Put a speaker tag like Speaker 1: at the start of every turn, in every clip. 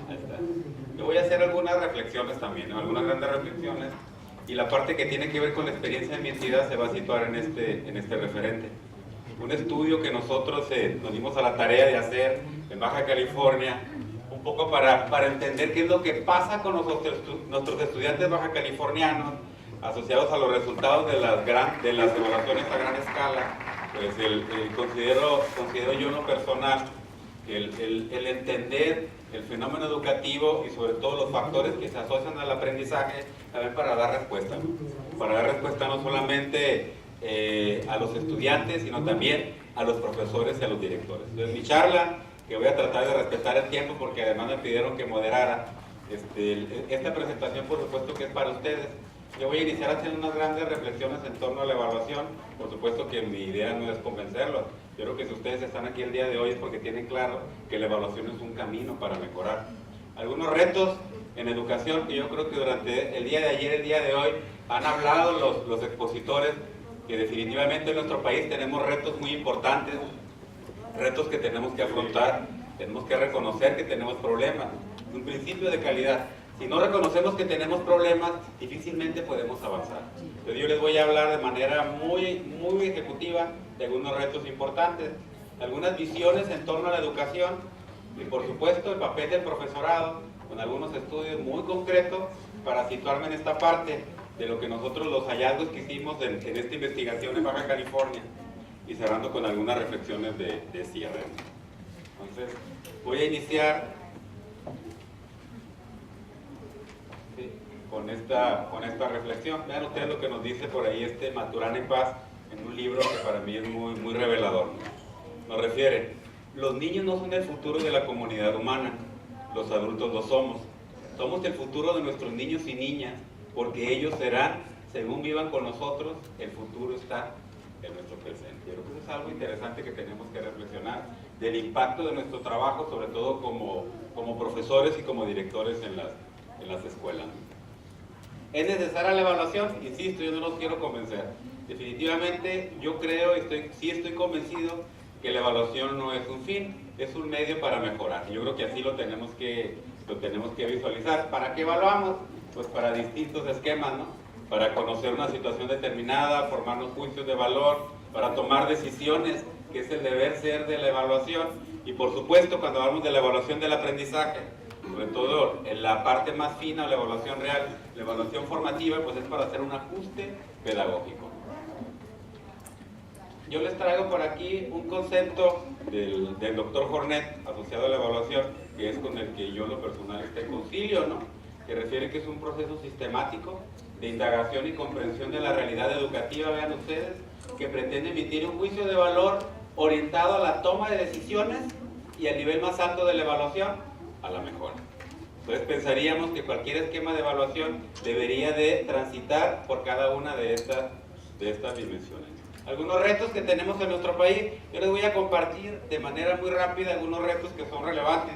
Speaker 1: Ahí está. Yo voy a hacer algunas reflexiones también, ¿no? Algunas grandes reflexiones, y la parte que tiene que ver con la experiencia de mi entidad se va a situar en este referente. Un estudio que nosotros nos dimos a la tarea de hacer en Baja California, un poco para entender qué es lo que pasa con nuestros estudiantes baja californianos asociados a los resultados de las evaluaciones a gran escala. Pues considero yo en lo personal el entender el fenómeno educativo y sobre todo los factores que se asocian al aprendizaje también para dar respuesta, ¿no? Para dar respuesta no solamente a los estudiantes, sino también a los profesores y a los directores. Entonces, mi charla, que voy a tratar de respetar el tiempo porque además me pidieron que moderara esta presentación, por supuesto que es para ustedes. Yo voy a iniciar haciendo unas grandes reflexiones en torno a la evaluación. Por supuesto que mi idea no es convencerlos. Yo creo que si ustedes están aquí el día de hoy es porque tienen claro que la evaluación es un camino para mejorar. Algunos retos en educación que yo creo que durante el día de ayer, el día de hoy, han hablado los expositores, que definitivamente en nuestro país tenemos retos muy importantes, retos que tenemos que afrontar, tenemos que reconocer que tenemos problemas. Un principio de calidad. Si no reconocemos que tenemos problemas, difícilmente podemos avanzar. Entonces yo les voy a hablar de manera muy ejecutiva de algunos retos importantes, algunas visiones en torno a la educación y por supuesto el papel del profesorado, con algunos estudios muy concretos para situarme en esta parte de lo que nosotros, los hallazgos que hicimos en esta investigación en Baja California, y cerrando con algunas reflexiones de cierre. Entonces voy a iniciar con esta reflexión. Vean ustedes lo que nos dice por ahí Maturana y Paz en un libro que para mí es muy revelador. Nos refiere: los niños no son el futuro de la comunidad humana, los adultos lo somos. Somos el futuro de nuestros niños y niñas, porque ellos serán, según vivan con nosotros, el futuro está en nuestro presente. Yo creo que eso es algo interesante que tenemos que reflexionar del impacto de nuestro trabajo, sobre todo como profesores y como directores en las escuelas. ¿Es necesaria la evaluación? Insisto, yo no los quiero convencer. Definitivamente yo creo, sí estoy convencido que la evaluación no es un fin, es un medio para mejorar. Yo creo que así lo tenemos que visualizar. ¿Para qué evaluamos? Pues para distintos esquemas, ¿no? Para conocer una situación determinada, formarnos juicios de valor, para tomar decisiones, que es el deber ser de la evaluación. Y por supuesto, cuando hablamos de la evaluación del aprendizaje, sobre todo en la parte más fina, la evaluación real, la evaluación formativa, pues es para hacer un ajuste pedagógico. Yo les traigo por aquí un concepto del doctor Jornet asociado a la evaluación, que es con el que yo en lo personal concilio, ¿no? Que refiere que es un proceso sistemático de indagación y comprensión de la realidad educativa, vean ustedes, que pretende emitir un juicio de valor orientado a la toma de decisiones y al nivel más alto de la evaluación, a la mejora. Entonces pensaríamos que cualquier esquema de evaluación debería de transitar por cada una de estas dimensiones. Algunos retos que tenemos en nuestro país, yo les voy a compartir de manera muy rápida algunos retos que son relevantes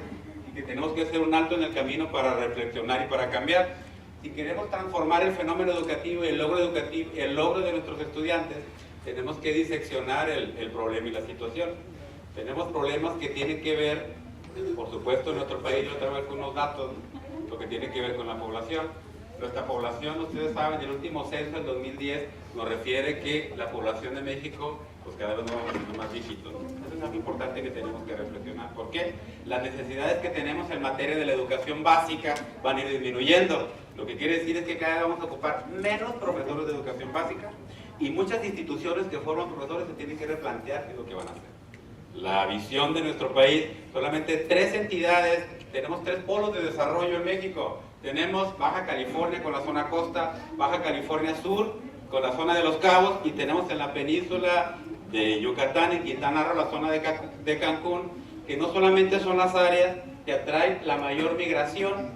Speaker 1: y que tenemos que hacer un alto en el camino para reflexionar y para cambiar. Si queremos transformar el fenómeno educativo y el logro de nuestros estudiantes, tenemos que diseccionar el problema y la situación. Tenemos problemas que tienen que ver, por supuesto, en nuestro país, yo traigo algunos datos, lo que tiene que ver con la población. Nuestra población, ustedes saben, el último censo del 2010 nos refiere que la población de México, pues cada vez nos vamos haciendo más viejitos, ¿no? Eso es algo importante que tenemos que reflexionar. ¿Por qué? Las necesidades que tenemos en materia de la educación básica van a ir disminuyendo. Lo que quiere decir es que cada vez vamos a ocupar menos profesores de educación básica y muchas instituciones que forman profesores se tienen que replantear qué es lo que van a hacer. La visión de nuestro país, solamente 3 entidades, tenemos 3 polos de desarrollo en México. Tenemos Baja California con la zona costa, Baja California Sur con la zona de Los Cabos, y tenemos en la península de Yucatán, en Quintana Roo, la zona de Cancún, que no solamente son las áreas que atraen la mayor migración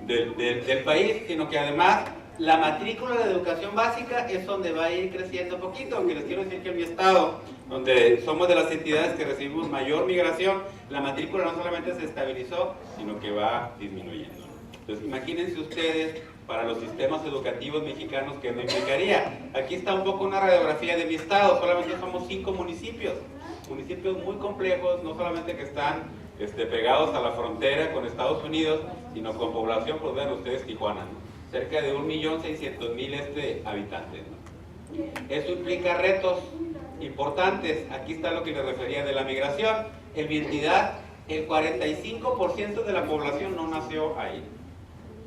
Speaker 1: del país, sino que además la matrícula de educación básica es donde va a ir creciendo un poquito, aunque les quiero decir que en mi estado, donde somos de las entidades que recibimos mayor migración, la matrícula no solamente se estabilizó, sino que va disminuyendo. Entonces imagínense ustedes, para los sistemas educativos mexicanos, ¿qué no implicaría? Aquí está un poco una radiografía de mi estado, solamente somos 5 municipios muy complejos, no solamente que están pegados a la frontera con Estados Unidos, sino con población, pues vean ustedes Tijuana, ¿no? Cerca de 1.600.000 habitantes, ¿no? Eso implica retos importantes. Aquí está lo que les refería de la migración. En mi entidad, el 45% de la población no nació ahí.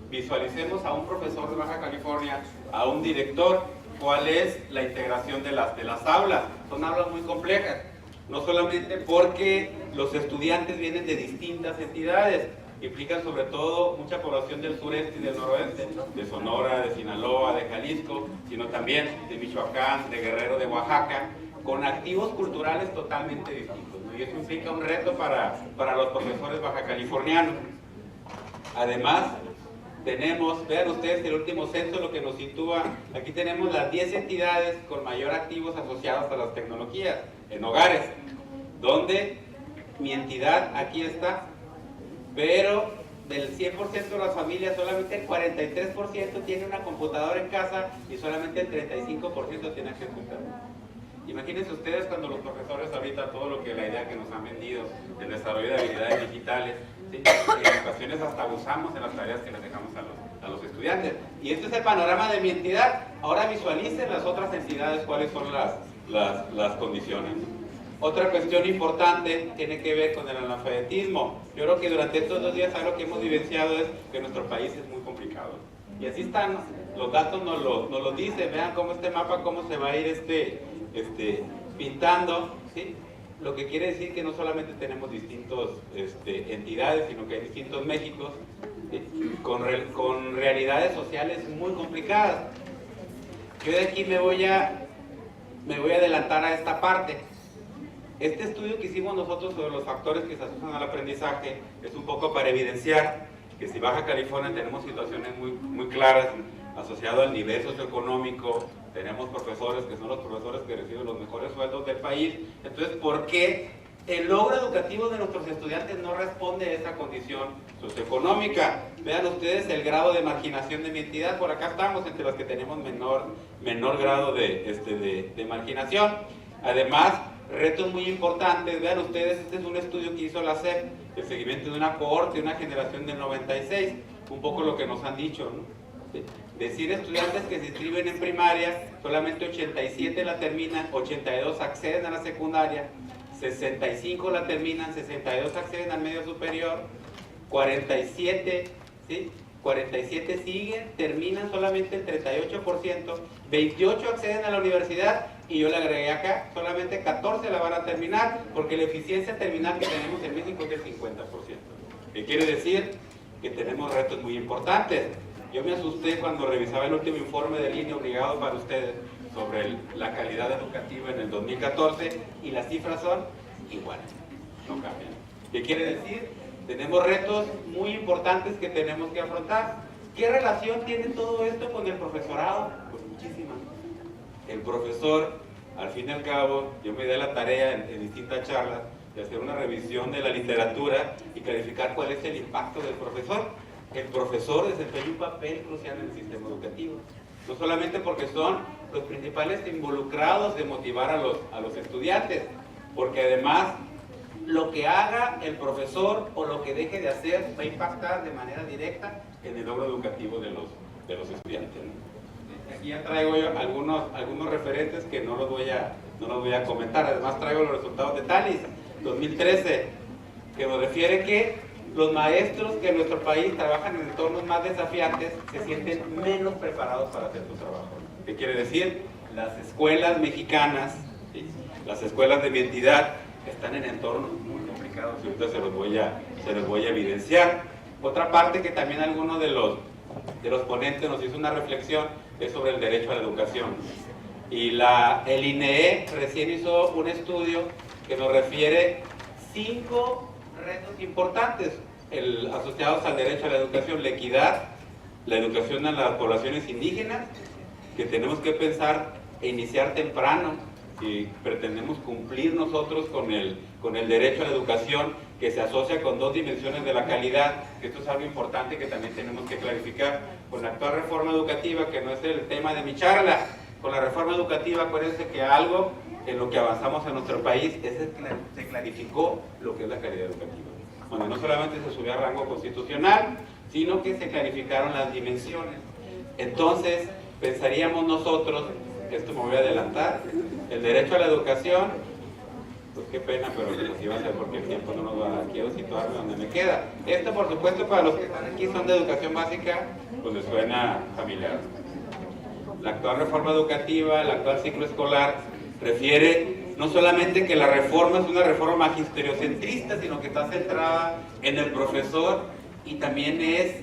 Speaker 1: Visualicemos a un profesor de Baja California, a un director, cuál es la integración de las aulas. Son aulas muy complejas, no solamente porque los estudiantes vienen de distintas entidades, implican sobre todo mucha población del sureste y del noroeste, de Sonora, de Sinaloa, de Jalisco, sino también de Michoacán, de Guerrero, de Oaxaca, con activos culturales totalmente distintos, ¿no? Y eso implica un reto para los profesores bajacalifornianos. Además, tenemos, vean ustedes el último censo, lo que nos sitúa, aquí tenemos las 10 entidades con mayor activos asociados a las tecnologías, en hogares, donde mi entidad aquí está, pero del 100% de las familias, solamente el 43% tiene una computadora en casa y solamente el 35% tiene acceso a internet. Imagínense ustedes cuando los profesores ahorita, todo lo que la idea que nos han vendido del desarrollo de habilidades digitales, ¿sí? En ocasiones hasta abusamos en las tareas que les dejamos a los estudiantes. Y este es el panorama de mi entidad. Ahora visualicen las otras entidades cuáles son las condiciones. Otra cuestión importante tiene que ver con el analfabetismo. Yo creo que durante estos 2 días algo que hemos vivenciado es que nuestro país es muy complicado. Y así están, los datos nos lo dicen. Vean cómo este mapa, cómo se va a ir pintando, ¿sí? Lo que quiere decir que no solamente tenemos distintas entidades, sino que hay distintos Méxicos, ¿sí? con realidades sociales muy complicadas. Yo de aquí me voy a adelantar a esta parte. Este estudio que hicimos nosotros sobre los factores que se asocian al aprendizaje es un poco para evidenciar que si Baja California tenemos situaciones muy claras asociadas al nivel socioeconómico, tenemos profesores que son los profesores que reciben los mejores sueldos del país. Entonces, ¿por qué el logro educativo de nuestros estudiantes no responde a esa condición socioeconómica? Vean ustedes el grado de marginación de mi entidad. Por acá estamos entre los que tenemos menor grado de marginación. Además, retos muy importantes. Vean ustedes, este es un estudio que hizo la SEP, el seguimiento de una cohorte, una generación del 96, un poco lo que nos han dicho, ¿no? De 100 estudiantes que se inscriben en primaria, solamente 87 la terminan, 82 acceden a la secundaria, 65 la terminan, 62 acceden al medio superior, 47, ¿sí? 47 siguen, terminan solamente el 38%, 28 acceden a la universidad y yo le agregué acá, solamente 14 la van a terminar, porque la eficiencia terminal que tenemos en México es del 50%. ¿Qué quiere decir? Que tenemos retos muy importantes. Yo me asusté cuando revisaba el último informe de línea obligado para ustedes sobre la calidad educativa en el 2014 y las cifras son iguales, no cambian. ¿Qué quiere decir? Tenemos retos muy importantes que tenemos que afrontar. ¿Qué relación tiene todo esto con el profesorado? Pues muchísima. El profesor, al fin y al cabo, yo me di la tarea en distintas charlas de hacer una revisión de la literatura y clarificar cuál es el impacto del profesor. El profesor desempeña un papel crucial en el sistema educativo, no solamente porque son los principales involucrados de motivar a los estudiantes, porque además lo que haga el profesor o lo que deje de hacer va a impactar de manera directa en el logro educativo de los estudiantes, ¿no? Aquí ya traigo yo algunos referentes que no los voy a comentar. Además traigo los resultados de TALIS 2013, que nos refiere que los maestros que en nuestro país trabajan en entornos más desafiantes se sienten menos preparados para hacer su trabajo. ¿Qué quiere decir? Las escuelas mexicanas, ¿sí? Las escuelas de mi entidad están en entornos muy complicados y ahorita se los voy a evidenciar. Otra parte que también alguno de los ponentes nos hizo una reflexión es sobre el derecho a la educación. Y el INEE recién hizo un estudio que nos refiere 5 retos importantes asociados al derecho a la educación: la equidad, la educación a las poblaciones indígenas, que tenemos que pensar e iniciar temprano si pretendemos cumplir nosotros con el derecho a la educación, que se asocia con 2 dimensiones de la calidad, que esto es algo importante que también tenemos que clarificar. Con la actual reforma educativa, que no es el tema de mi charla, con la reforma educativa, acuérdense que algo en lo que avanzamos en nuestro país se clarificó lo que es la calidad educativa. donde no solamente se subió a rango constitucional, sino que se clarificaron las dimensiones. Entonces, pensaríamos nosotros, esto me voy a adelantar, el derecho a la educación, pues qué pena, pero así va a ser porque el tiempo no nos va a dar. Quiero situarme donde me queda. Esto, por supuesto, para los que están aquí son de educación básica, pues les suena familiar. La actual reforma educativa, el actual ciclo escolar, refiere no solamente que la reforma es una reforma magisteriocentrista, sino que está centrada en el profesor y también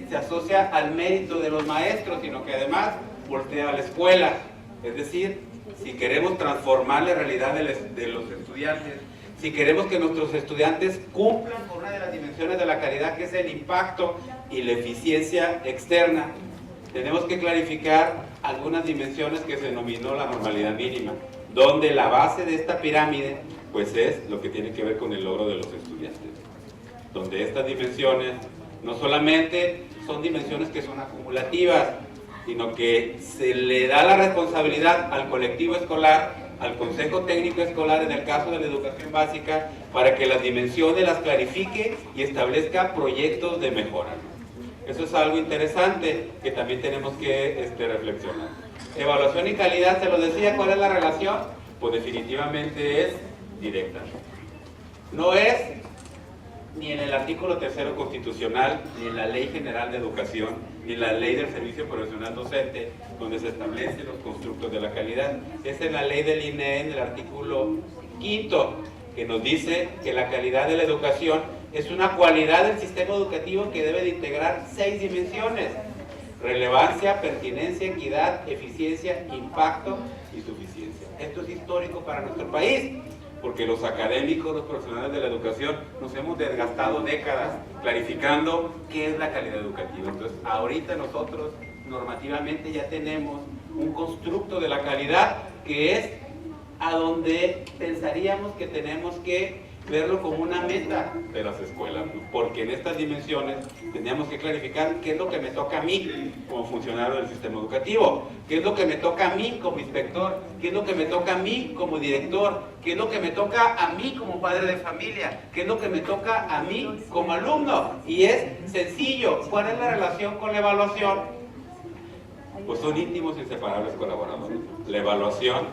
Speaker 1: se asocia al mérito de los maestros, sino que además voltea a la escuela. Es decir, si queremos transformar la realidad de los estudiantes, si queremos que nuestros estudiantes cumplan con una de las dimensiones de la calidad, que es el impacto y la eficiencia externa, tenemos que clarificar algunas dimensiones que se denominó la normalidad mínima, donde la base de esta pirámide pues es lo que tiene que ver con el logro de los estudiantes, donde estas dimensiones no solamente son dimensiones que son acumulativas, sino que se le da la responsabilidad al colectivo escolar, al consejo técnico escolar en el caso de la educación básica, para que las dimensiones las clarifique y establezca proyectos de mejora. Eso es algo interesante que también tenemos que reflexionar. Evaluación y calidad, se lo decía, ¿cuál es la relación? Pues definitivamente es directa. No es ni en el artículo 3º constitucional, ni en la Ley General de Educación, ni en la Ley del Servicio Profesional Docente, donde se establecen los constructos de la calidad. Es en la Ley del INEE, en el artículo 5º, que nos dice que la calidad de la educación es una cualidad del sistema educativo que debe de integrar 6 dimensiones: relevancia, pertinencia, equidad, eficiencia, impacto y suficiencia. Esto es histórico para nuestro país, porque los académicos, los profesionales de la educación, nos hemos desgastado décadas clarificando qué es la calidad educativa. Entonces, ahorita nosotros normativamente ya tenemos un constructo de la calidad que es a donde pensaríamos que tenemos que verlo como una meta de las escuelas, porque en estas dimensiones tendríamos que clarificar qué es lo que me toca a mí como funcionario del sistema educativo, qué es lo que me toca a mí como inspector, qué es lo que me toca a mí como director, qué es lo que me toca a mí como padre de familia, qué es lo que me toca a mí como alumno. Y es sencillo. ¿Cuál es la relación con la evaluación? Pues son íntimos e inseparables colaboradores. La evaluación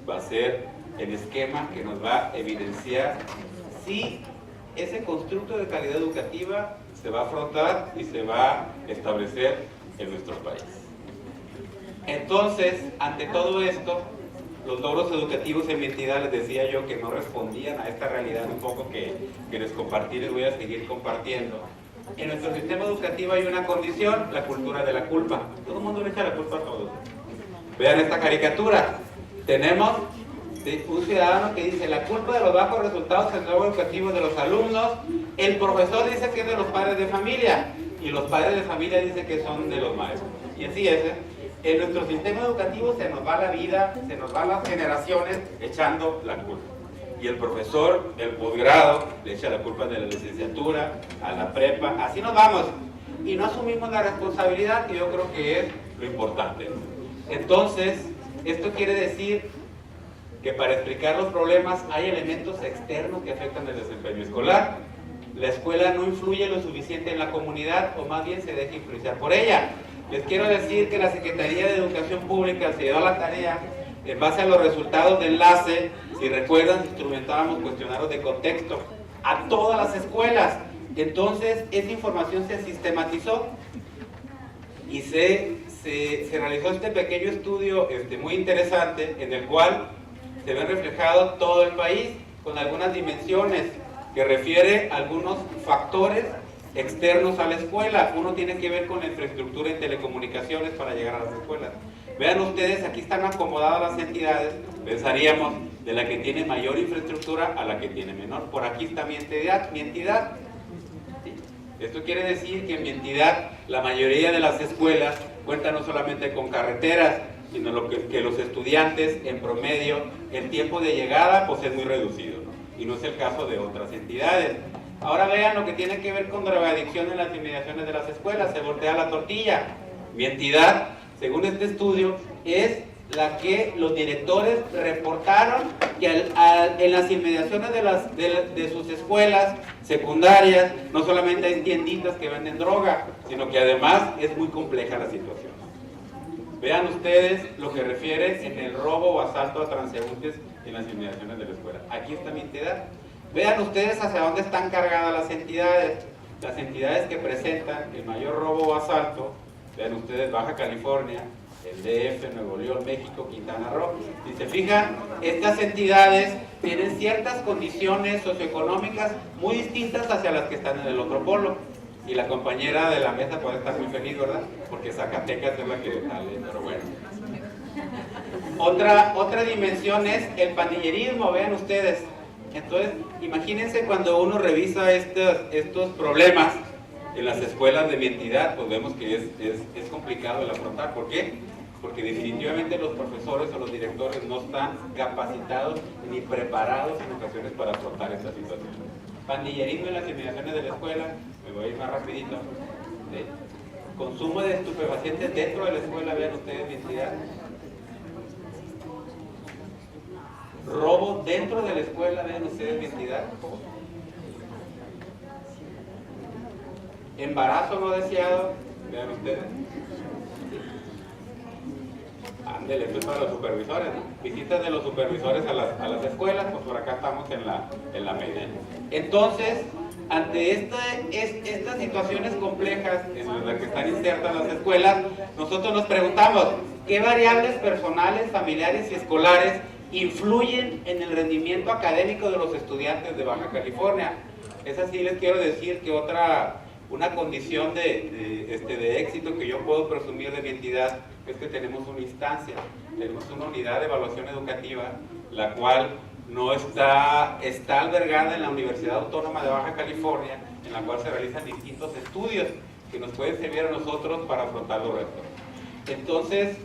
Speaker 1: va a ser el esquema que nos va a evidenciar si ese constructo de calidad educativa se va a afrontar y se va a establecer en nuestro país. Entonces, ante todo esto, los logros educativos en mi entidad, les decía yo, que no respondían a esta realidad un poco que les compartí, les voy a seguir compartiendo. En nuestro sistema educativo hay una condición, la cultura de la culpa. Todo el mundo le echa la culpa a todos. Vean esta caricatura. Tenemos un ciudadano que dice: la culpa de los bajos resultados en el logro educativo de los alumnos, el profesor dice que es de los padres de familia, y los padres de familia dicen que son de los maestros. Y así es, ¿eh? En nuestro sistema educativo se nos va la vida, se nos van las generaciones echando la culpa. Y el profesor del posgrado le echa la culpa de la licenciatura, a la prepa, así nos vamos. Y no asumimos la responsabilidad, que yo creo que es lo importante. Entonces, esto quiere decir que para explicar los problemas hay elementos externos que afectan el desempeño escolar. La escuela no influye lo suficiente en la comunidad, o más bien se deja influenciar por ella. Les quiero decir que la Secretaría de Educación Pública se dio a la tarea, en base a los resultados de enlace, si recuerdan, instrumentábamos cuestionarios de contexto a todas las escuelas. Entonces, esa información se sistematizó y se realizó este pequeño estudio muy interesante, en el cual se ve reflejado todo el país con algunas dimensiones que refiere a algunos factores externos a la escuela. Uno tiene que ver con la infraestructura en telecomunicaciones para llegar a las escuelas. Vean ustedes, aquí están acomodadas las entidades, pensaríamos de la que tiene mayor infraestructura a la que tiene menor. Por aquí está mi entidad. ¿Sí? Esto quiere decir que en mi entidad la mayoría de las escuelas cuentan no solamente con carreteras, sino que los estudiantes en promedio, el tiempo de llegada pues es muy reducido, ¿no? Y no es el caso de otras entidades. Ahora vean lo que tiene que ver con drogadicción en las inmediaciones de las escuelas, se voltea la tortilla. Mi entidad, según este estudio, es la que los directores reportaron que en las inmediaciones de sus escuelas secundarias no solamente hay tienditas que venden droga, sino que además es muy compleja la situación. Vean ustedes lo que refiere en el robo o asalto a transeúntes en las inmediaciones de la escuela. Aquí está mi entidad. Vean ustedes hacia dónde están cargadas las entidades. Las entidades que presentan el mayor robo o asalto, vean ustedes Baja California, el DF, Nuevo León, México, Quintana Roo. Si se fijan, estas entidades tienen ciertas condiciones socioeconómicas muy distintas hacia las que están en el otro polo. Y la compañera de la mesa puede estar muy feliz, ¿verdad? Porque Zacatecas es la que sale, pero bueno. Otra dimensión es el pandillerismo, vean ustedes. Entonces, imagínense cuando uno revisa estos problemas en las escuelas de mi entidad, pues vemos que es complicado el afrontar. ¿Por qué? Porque definitivamente los profesores o los directores no están capacitados ni preparados en ocasiones para afrontar esta situación. Pandillerismo en las inmediaciones de la escuela, me voy a ir más rapidito. ¿Sí? Consumo de estupefacientes dentro de la escuela, vean ustedes mi entidad. Robo dentro de la escuela, vean ustedes mi entidad. Embarazo no deseado, vean ustedes. Ándele, esto es para los supervisores, ¿no? Visitas de los supervisores a las escuelas, pues por acá estamos en la media. Entonces, ante estas situaciones complejas en las que están insertas las escuelas, nosotros nos preguntamos, ¿qué variables personales, familiares y escolares influyen en el rendimiento académico de los estudiantes de Baja California? Es así, les quiero decir que una condición de éxito que yo puedo presumir de mi entidad es que tenemos una instancia, tenemos una unidad de evaluación educativa, la cual no está albergada en la Universidad Autónoma de Baja California, en la cual se realizan distintos estudios que nos pueden servir a nosotros para afrontar los retos. Entonces,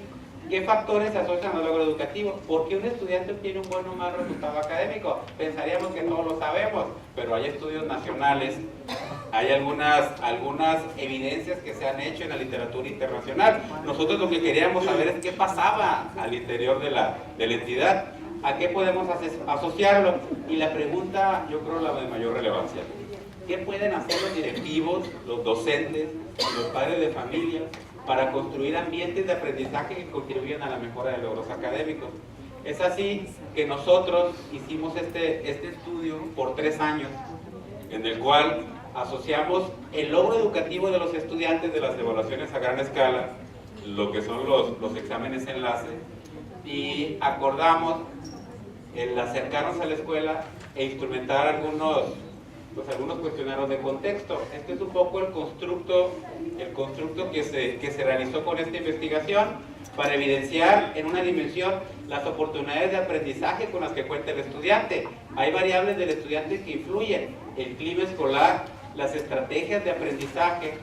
Speaker 1: ¿qué factores se asocian al logro educativo? ¿Por qué un estudiante obtiene un buen o mal resultado académico? Pensaríamos que todos lo sabemos, pero hay estudios nacionales, hay algunas evidencias que se han hecho en la literatura internacional. Nosotros lo que queríamos saber es qué pasaba al interior de la entidad, a qué podemos asociarlo. Y la pregunta, yo creo, la de mayor relevancia: ¿qué pueden hacer los directivos, los docentes, los padres de familia para construir ambientes de aprendizaje que contribuyan a la mejora de logros académicos? Es así que nosotros hicimos este estudio por 3 años, en el cual asociamos el logro educativo de los estudiantes de las evaluaciones a gran escala, lo que son los exámenes enlace, y acordamos el acercarnos a la escuela e instrumentar algunos cuestionarios de contexto. Este es un poco el constructo que se realizó con esta investigación para evidenciar en una dimensión las oportunidades de aprendizaje con las que cuenta el estudiante. Hay variables del estudiante que influyen: el clima escolar, las estrategias de aprendizaje,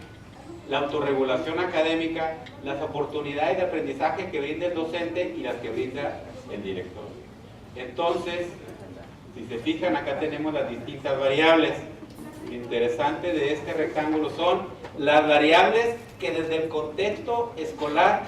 Speaker 1: la autorregulación académica, las oportunidades de aprendizaje que brinda el docente y las que brinda el director. Entonces, si se fijan, acá tenemos las distintas variables. Lo interesante de este rectángulo son las variables que desde el contexto escolar,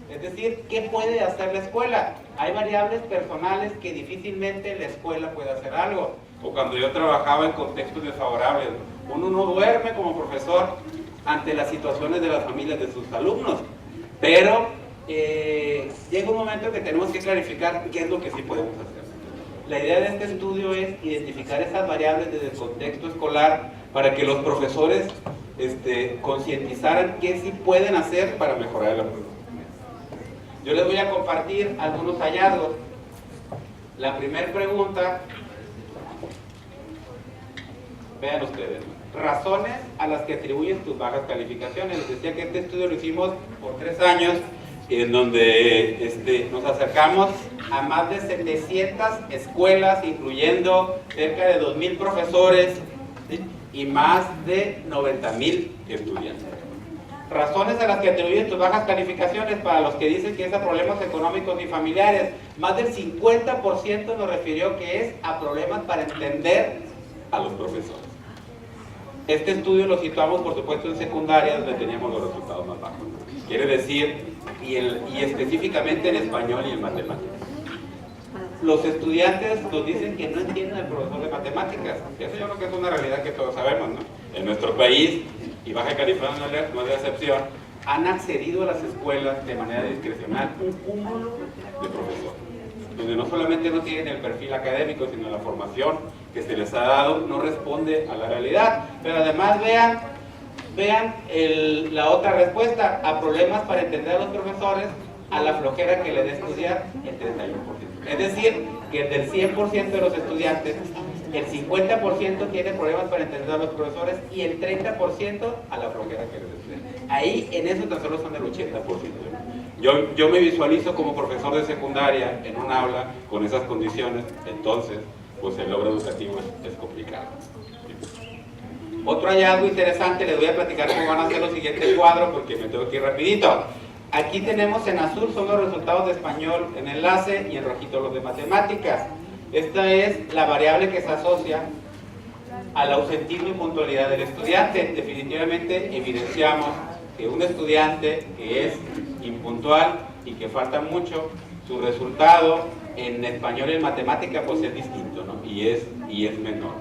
Speaker 1: es decir, ¿qué puede hacer la escuela? Hay variables personales que difícilmente la escuela puede hacer algo. O cuando yo trabajaba en contextos desfavorables, uno no duerme como profesor ante las situaciones de las familias de sus alumnos, pero llega un momento que tenemos que clarificar qué es lo que sí podemos hacer. La idea de este estudio es identificar esas variables desde el contexto escolar para que los profesores concientizaran qué sí pueden hacer para mejorar el aprendizaje. Yo les voy a compartir algunos hallazgos. La primera pregunta, vean ustedes, razones a las que atribuyes tus bajas calificaciones. Les decía que este estudio lo hicimos por 3 años, en donde nos acercamos a más de 700 escuelas, incluyendo cerca de 2,000 profesores, ¿sí?, y más de 90,000 estudiantes. Razones a las que atribuyen tus bajas calificaciones, para los que dicen que es a problemas económicos y familiares, más del 50% nos refirió que es a problemas para entender a los profesores. Este estudio lo situamos, por supuesto, en secundaria, donde teníamos los resultados más bajos. Quiere decir y específicamente en español y en matemáticas. Los estudiantes nos dicen que no entienden al profesor de matemáticas. Eso yo creo que es una realidad que todos sabemos, ¿no? En nuestro país, y Baja California no es de excepción, han accedido a las escuelas de manera discrecional un cúmulo de profesores, donde no solamente no tienen el perfil académico, sino la formación que se les ha dado no responde a la realidad. Pero además vean la otra respuesta: a problemas para entender a los profesores, a la flojera que le dé estudiar, el 31%. Es decir, que del 100% de los estudiantes, el 50% tiene problemas para entender a los profesores y el 30% a la flojera que les dé estudiar. Ahí, en eso tan solo son el 80%. Yo me visualizo como profesor de secundaria en un aula con esas condiciones, entonces, pues el logro educativo es complicado. Otro hallazgo interesante, les voy a platicar cómo van a ser los siguientes cuadros porque me tengo que ir rapidito. Aquí tenemos en azul son los resultados de español en enlace y en rojito los de matemáticas. Esta es la variable que se asocia al ausentismo y puntualidad del estudiante. Definitivamente evidenciamos que un estudiante que es impuntual y que falta mucho, su resultado en español y en matemática pues es distinto, ¿no? y es menor.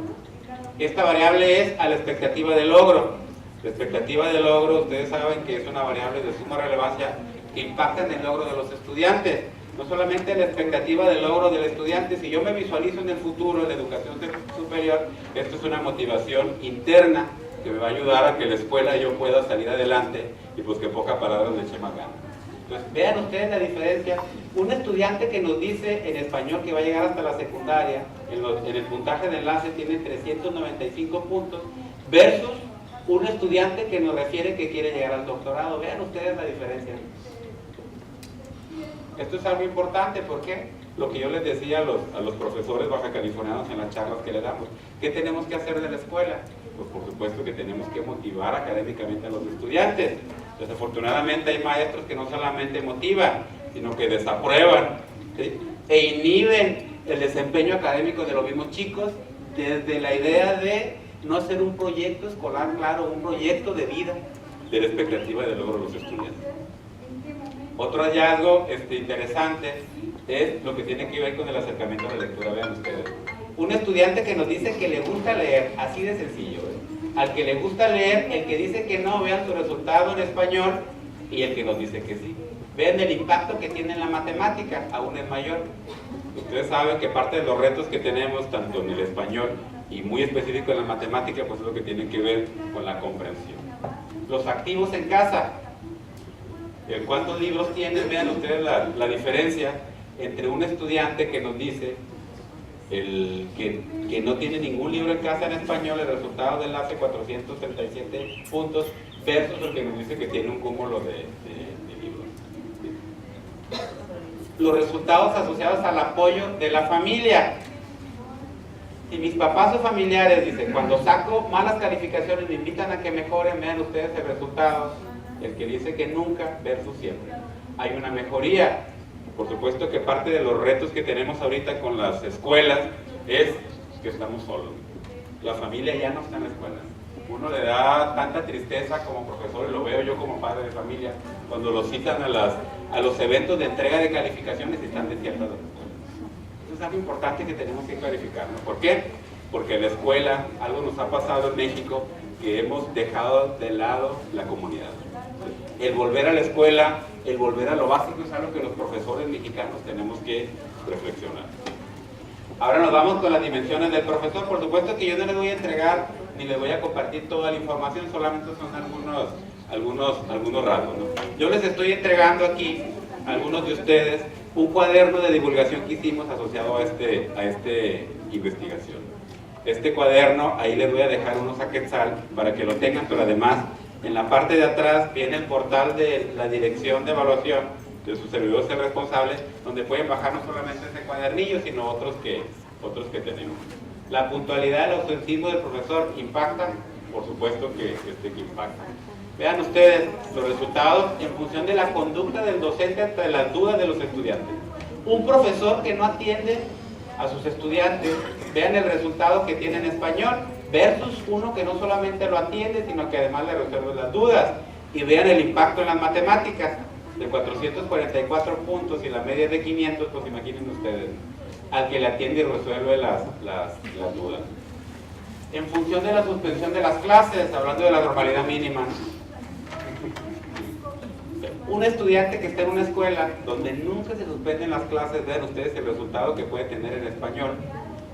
Speaker 1: Esta variable es a la expectativa de logro. La expectativa de logro, ustedes saben que es una variable de suma relevancia que impacta en el logro de los estudiantes. No solamente la expectativa de logro del estudiante, si yo me visualizo en el futuro en la educación superior, esto es una motivación interna que me va a ayudar a que la escuela yo pueda salir adelante y pues que poca palabra le eche más ganas. Entonces vean ustedes la diferencia. Un estudiante que nos dice en español que va a llegar hasta la secundaria, en el puntaje de enlace tiene 395 puntos, versus un estudiante que nos refiere que quiere llegar al doctorado. Vean ustedes la diferencia. Esto es algo importante porque lo que yo les decía a los profesores bajacalifornianos en las charlas que le damos, ¿qué tenemos que hacer de la escuela? Pues por supuesto que tenemos que motivar académicamente a los estudiantes. Desafortunadamente hay maestros que no solamente motivan, sino que desaprueban, ¿sí? E inhiben el desempeño académico de los mismos chicos desde la idea de no hacer un proyecto escolar claro, un proyecto de vida de la expectativa de logro de los estudiantes. Otro hallazgo interesante es lo que tiene que ver con el acercamiento a la lectura. Vean ustedes, un estudiante que nos dice que le gusta leer, así de sencillo, al que le gusta leer, el que dice que no, vean su resultado en español, y el que nos dice que sí. Vean el impacto que tiene en la matemática, aún es mayor. Ustedes saben que parte de los retos que tenemos, tanto en el español y muy específico en la matemática, pues es lo que tiene que ver con la comprensión. Los activos en casa. ¿Cuántos libros tienen? Vean ustedes la diferencia entre un estudiante que nos dice que no tiene ningún libro en casa en español, el resultado de enlace 437 puntos, versus el que nos dice que tiene un cúmulo de libros. Los resultados asociados al apoyo de la familia. Si mis papás o familiares dicen, cuando saco malas calificaciones me invitan a que mejoren, vean ustedes el resultado. El que dice que nunca versus siempre. Hay una mejoría. Por supuesto que parte de los retos que tenemos ahorita con las escuelas es que estamos solos. La familia ya no está en la escuela. Uno le da tanta tristeza como profesor, y lo veo yo como padre de familia, cuando los citan a los eventos de entrega de calificaciones y están desiertas las escuelas. Eso es algo importante que tenemos que clarificar, ¿no? ¿Por qué? Porque en la escuela, algo nos ha pasado en México, que hemos dejado de lado la comunidad. El volver a la escuela, el volver a lo básico es algo que los profesores mexicanos tenemos que reflexionar. Ahora nos vamos con las dimensiones del profesor. Por supuesto que yo no les voy a entregar ni les voy a compartir toda la información, solamente son algunos rasgos, ¿no? Yo les estoy entregando aquí a algunos de ustedes un cuaderno de divulgación que hicimos asociado a esta investigación. Este cuaderno, ahí les voy a dejar unos a Quetzal para que lo tengan, pero además en la parte de atrás viene el portal de la dirección de evaluación de sus servidores responsables, donde pueden bajar no solamente ese cuadernillo, sino otros que tenemos. La puntualidad, el ausentismo del profesor impactan, por supuesto que impactan. Vean ustedes los resultados en función de la conducta del docente ante las dudas de los estudiantes. Un profesor que no atiende a sus estudiantes, vean el resultado que tiene en español, versus uno que no solamente lo atiende, sino que además le resuelve las dudas. Y vean el impacto en las matemáticas. de 444 puntos y la media es de 500, pues imaginen ustedes, al que le atiende y resuelve las dudas. En función de la suspensión de las clases, hablando de la normalidad mínima, un estudiante que está en una escuela donde nunca se suspenden las clases, vean ustedes el resultado que puede tener en español,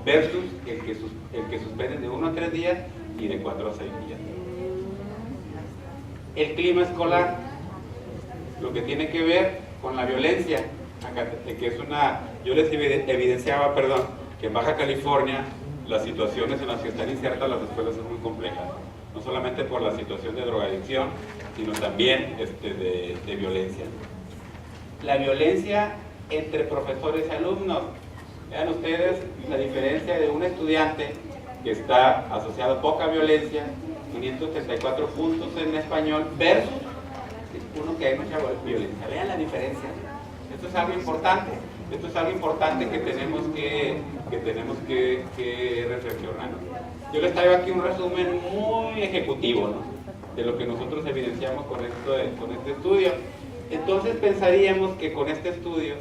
Speaker 1: versus el que suspende de 1 a 3 días y de 4 a 6 días. El clima escolar, lo que tiene que ver con la violencia, que es yo les evidenciaba, que en Baja California las situaciones en las que están insertas las escuelas son muy complejas, no solamente por la situación de drogadicción, sino también de violencia. La violencia entre profesores y alumnos. Vean ustedes la diferencia de un estudiante que está asociado a poca violencia, 534 puntos en español, versus uno que hay mucha violencia. Vean la diferencia. Esto es algo importante. Esto es algo importante que tenemos que reflexionar. Yo les traigo aquí un resumen muy ejecutivo, ¿no?, de lo que nosotros evidenciamos con este estudio. Entonces pensaríamos que con este estudio,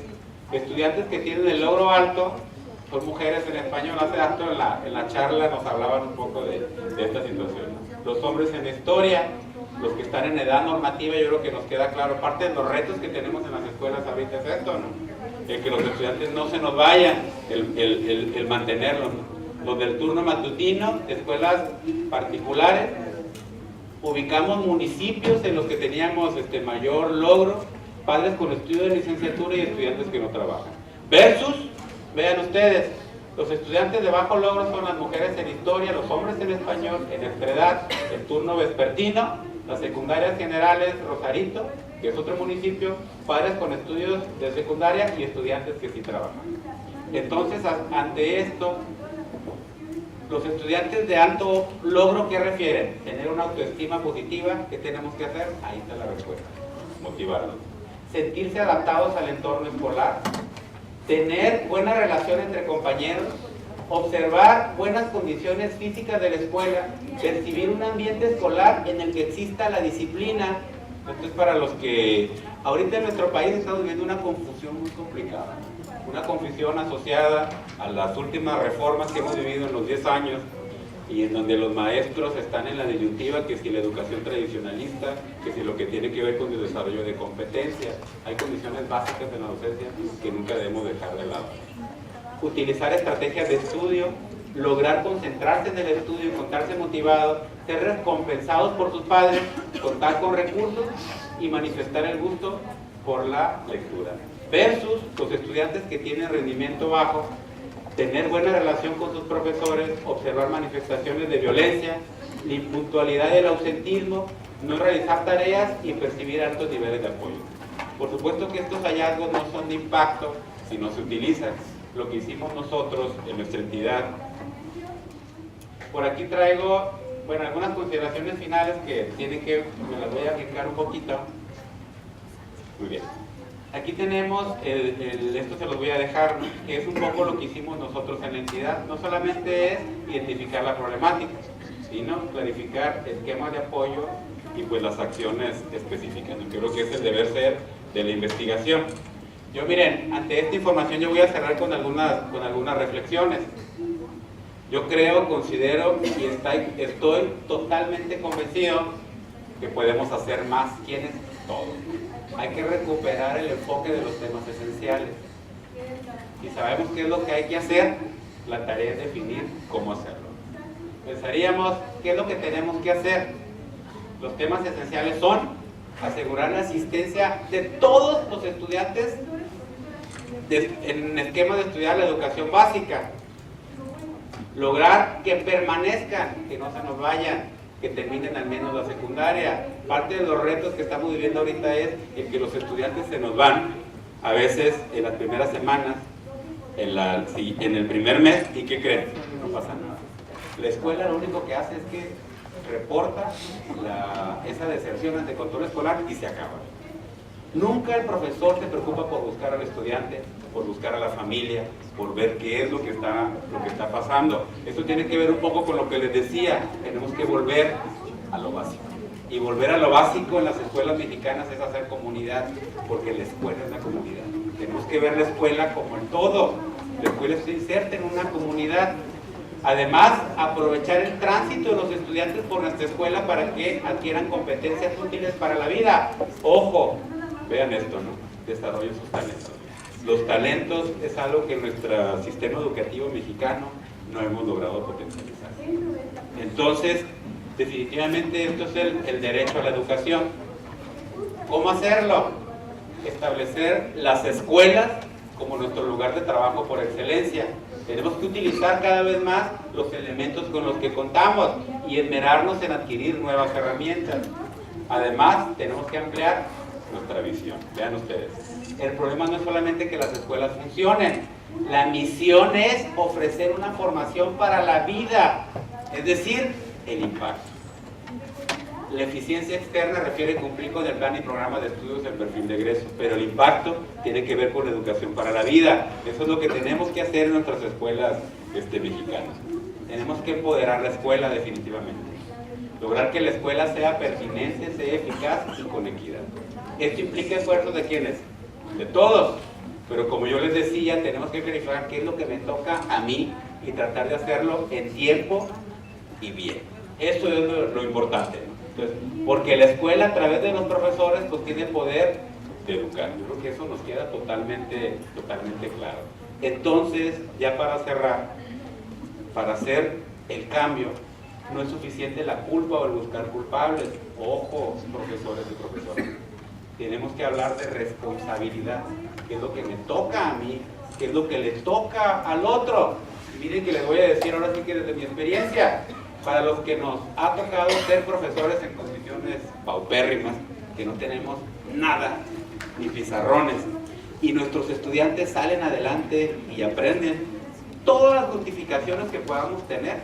Speaker 1: estudiantes que tienen el logro alto son mujeres en español. Hace rato en la charla nos hablaban un poco de esta situación. Los hombres en historia, los que están en edad normativa, yo creo que nos queda claro. Parte de los retos que tenemos en las escuelas ahorita es esto, ¿no?, el que los estudiantes no se nos vayan, el mantenerlos, ¿no? Los del turno matutino, escuelas particulares, ubicamos municipios en los que teníamos mayor logro, padres con estudio de licenciatura y estudiantes que no trabajan. Versus, vean ustedes, los estudiantes de bajo logro son las mujeres en historia, los hombres en español, en nuestra edad, el turno vespertino, las secundarias generales, Rosarito, que es otro municipio, padres con estudios de secundaria y estudiantes que sí trabajan. Entonces, ante esto, los estudiantes de alto logro, ¿qué refieren? Tener una autoestima positiva. ¿Qué tenemos que hacer? Ahí está la respuesta. Motivarlos. Sentirse adaptados al entorno escolar. Tener buena relación entre compañeros. Observar buenas condiciones físicas de la escuela. Percibir un ambiente escolar en el que exista la disciplina. Esto es para los que ahorita en nuestro país estamos viviendo una confusión muy complicada. Una confusión asociada a las últimas reformas que hemos vivido en los 10 años y en donde los maestros están en la disyuntiva que si la educación tradicionalista, que si lo que tiene que ver con el desarrollo de competencias. Hay condiciones básicas en la docencia que nunca debemos dejar de lado. Utilizar estrategias de estudio, lograr concentrarse en el estudio, encontrarse motivados, ser recompensados por sus padres, contar con recursos y manifestar el gusto por la lectura. Versus los estudiantes que tienen rendimiento bajo, tener buena relación con sus profesores, observar manifestaciones de violencia, la impuntualidad y el ausentismo, no realizar tareas y percibir altos niveles de apoyo. Por supuesto que estos hallazgos no son de impacto si no se utilizan. Lo que hicimos nosotros en nuestra entidad. Por aquí traigo, algunas consideraciones finales que me las voy a aplicar un poquito. Muy bien. Aquí tenemos, esto se los voy a dejar, que es un poco lo que hicimos nosotros en la entidad. No solamente es identificar la problemática, sino clarificar esquemas de apoyo y pues las acciones específicas. Yo creo que ese es el deber ser de la investigación. Yo miren, ante esta información yo voy a cerrar con algunas reflexiones. Yo considero y estoy totalmente convencido que podemos hacer más. ¿Quiénes? Todos. Hay que recuperar el enfoque de los temas esenciales. Si sabemos qué es lo que hay que hacer, la tarea es definir cómo hacerlo. Pensaríamos, ¿qué es lo que tenemos que hacer? Los temas esenciales son asegurar la asistencia de todos los estudiantes en el esquema de estudiar la educación básica. Lograr que permanezcan, que no se nos vayan, que terminen al menos la secundaria. Parte de los retos que estamos viviendo ahorita es el que los estudiantes se nos van, a veces en las primeras semanas, en el primer mes, ¿y qué creen? No pasa nada. La escuela lo único que hace es que reporta esa deserción ante control escolar y se acaba. Nunca el profesor se preocupa por buscar al estudiante, por buscar a la familia, por ver qué es lo que está pasando. Esto tiene que ver un poco con lo que les decía, tenemos que volver a lo básico. Y volver a lo básico en las escuelas mexicanas es hacer comunidad, porque la escuela es la comunidad. Tenemos que ver la escuela como el todo. La escuela se inserta en una comunidad. Además, aprovechar el tránsito de los estudiantes por nuestra escuela para que adquieran competencias útiles para la vida. Ojo, vean esto, ¿no? Desarrollen sus talentos. Los talentos es algo que en nuestro sistema educativo mexicano no hemos logrado potencializar. Entonces, definitivamente esto es el derecho a la educación. ¿Cómo hacerlo? Establecer las escuelas como nuestro lugar de trabajo por excelencia. Tenemos que utilizar cada vez más los elementos con los que contamos y esmerarnos en adquirir nuevas herramientas. Además, tenemos que ampliar nuestra visión. Vean ustedes, el problema no es solamente que las escuelas funcionen, la misión es ofrecer una formación para la vida, es decir, el impacto. La eficiencia externa refiere cumplir con el plan y programa de estudios del perfil de egreso, pero el impacto tiene que ver con la educación para la vida. Eso es lo que tenemos que hacer en nuestras escuelas mexicanas. Tenemos que empoderar la escuela definitivamente. Lograr que la escuela sea pertinente, sea eficaz y con equidad. Esto implica esfuerzos de ¿quiénes? De todos. Pero como yo les decía, tenemos que verificar qué es lo que me toca a mí y tratar de hacerlo en tiempo y bien. Eso es lo importante, ¿no? Entonces, porque la escuela a través de los profesores pues tiene el poder de educar. Yo creo que eso nos queda totalmente claro. Entonces, ya para cerrar, para hacer el cambio, no es suficiente la culpa o el buscar culpables. Ojo, profesores y profesoras. Tenemos que hablar de responsabilidad. ¿Qué es lo que me toca a mí? ¿Qué es lo que le toca al otro? Y miren que les voy a decir ahora sí que desde mi experiencia, para los que nos ha tocado ser profesores en condiciones paupérrimas, que no tenemos nada, ni pizarrones, y nuestros estudiantes salen adelante y aprenden, todas las justificaciones que podamos tener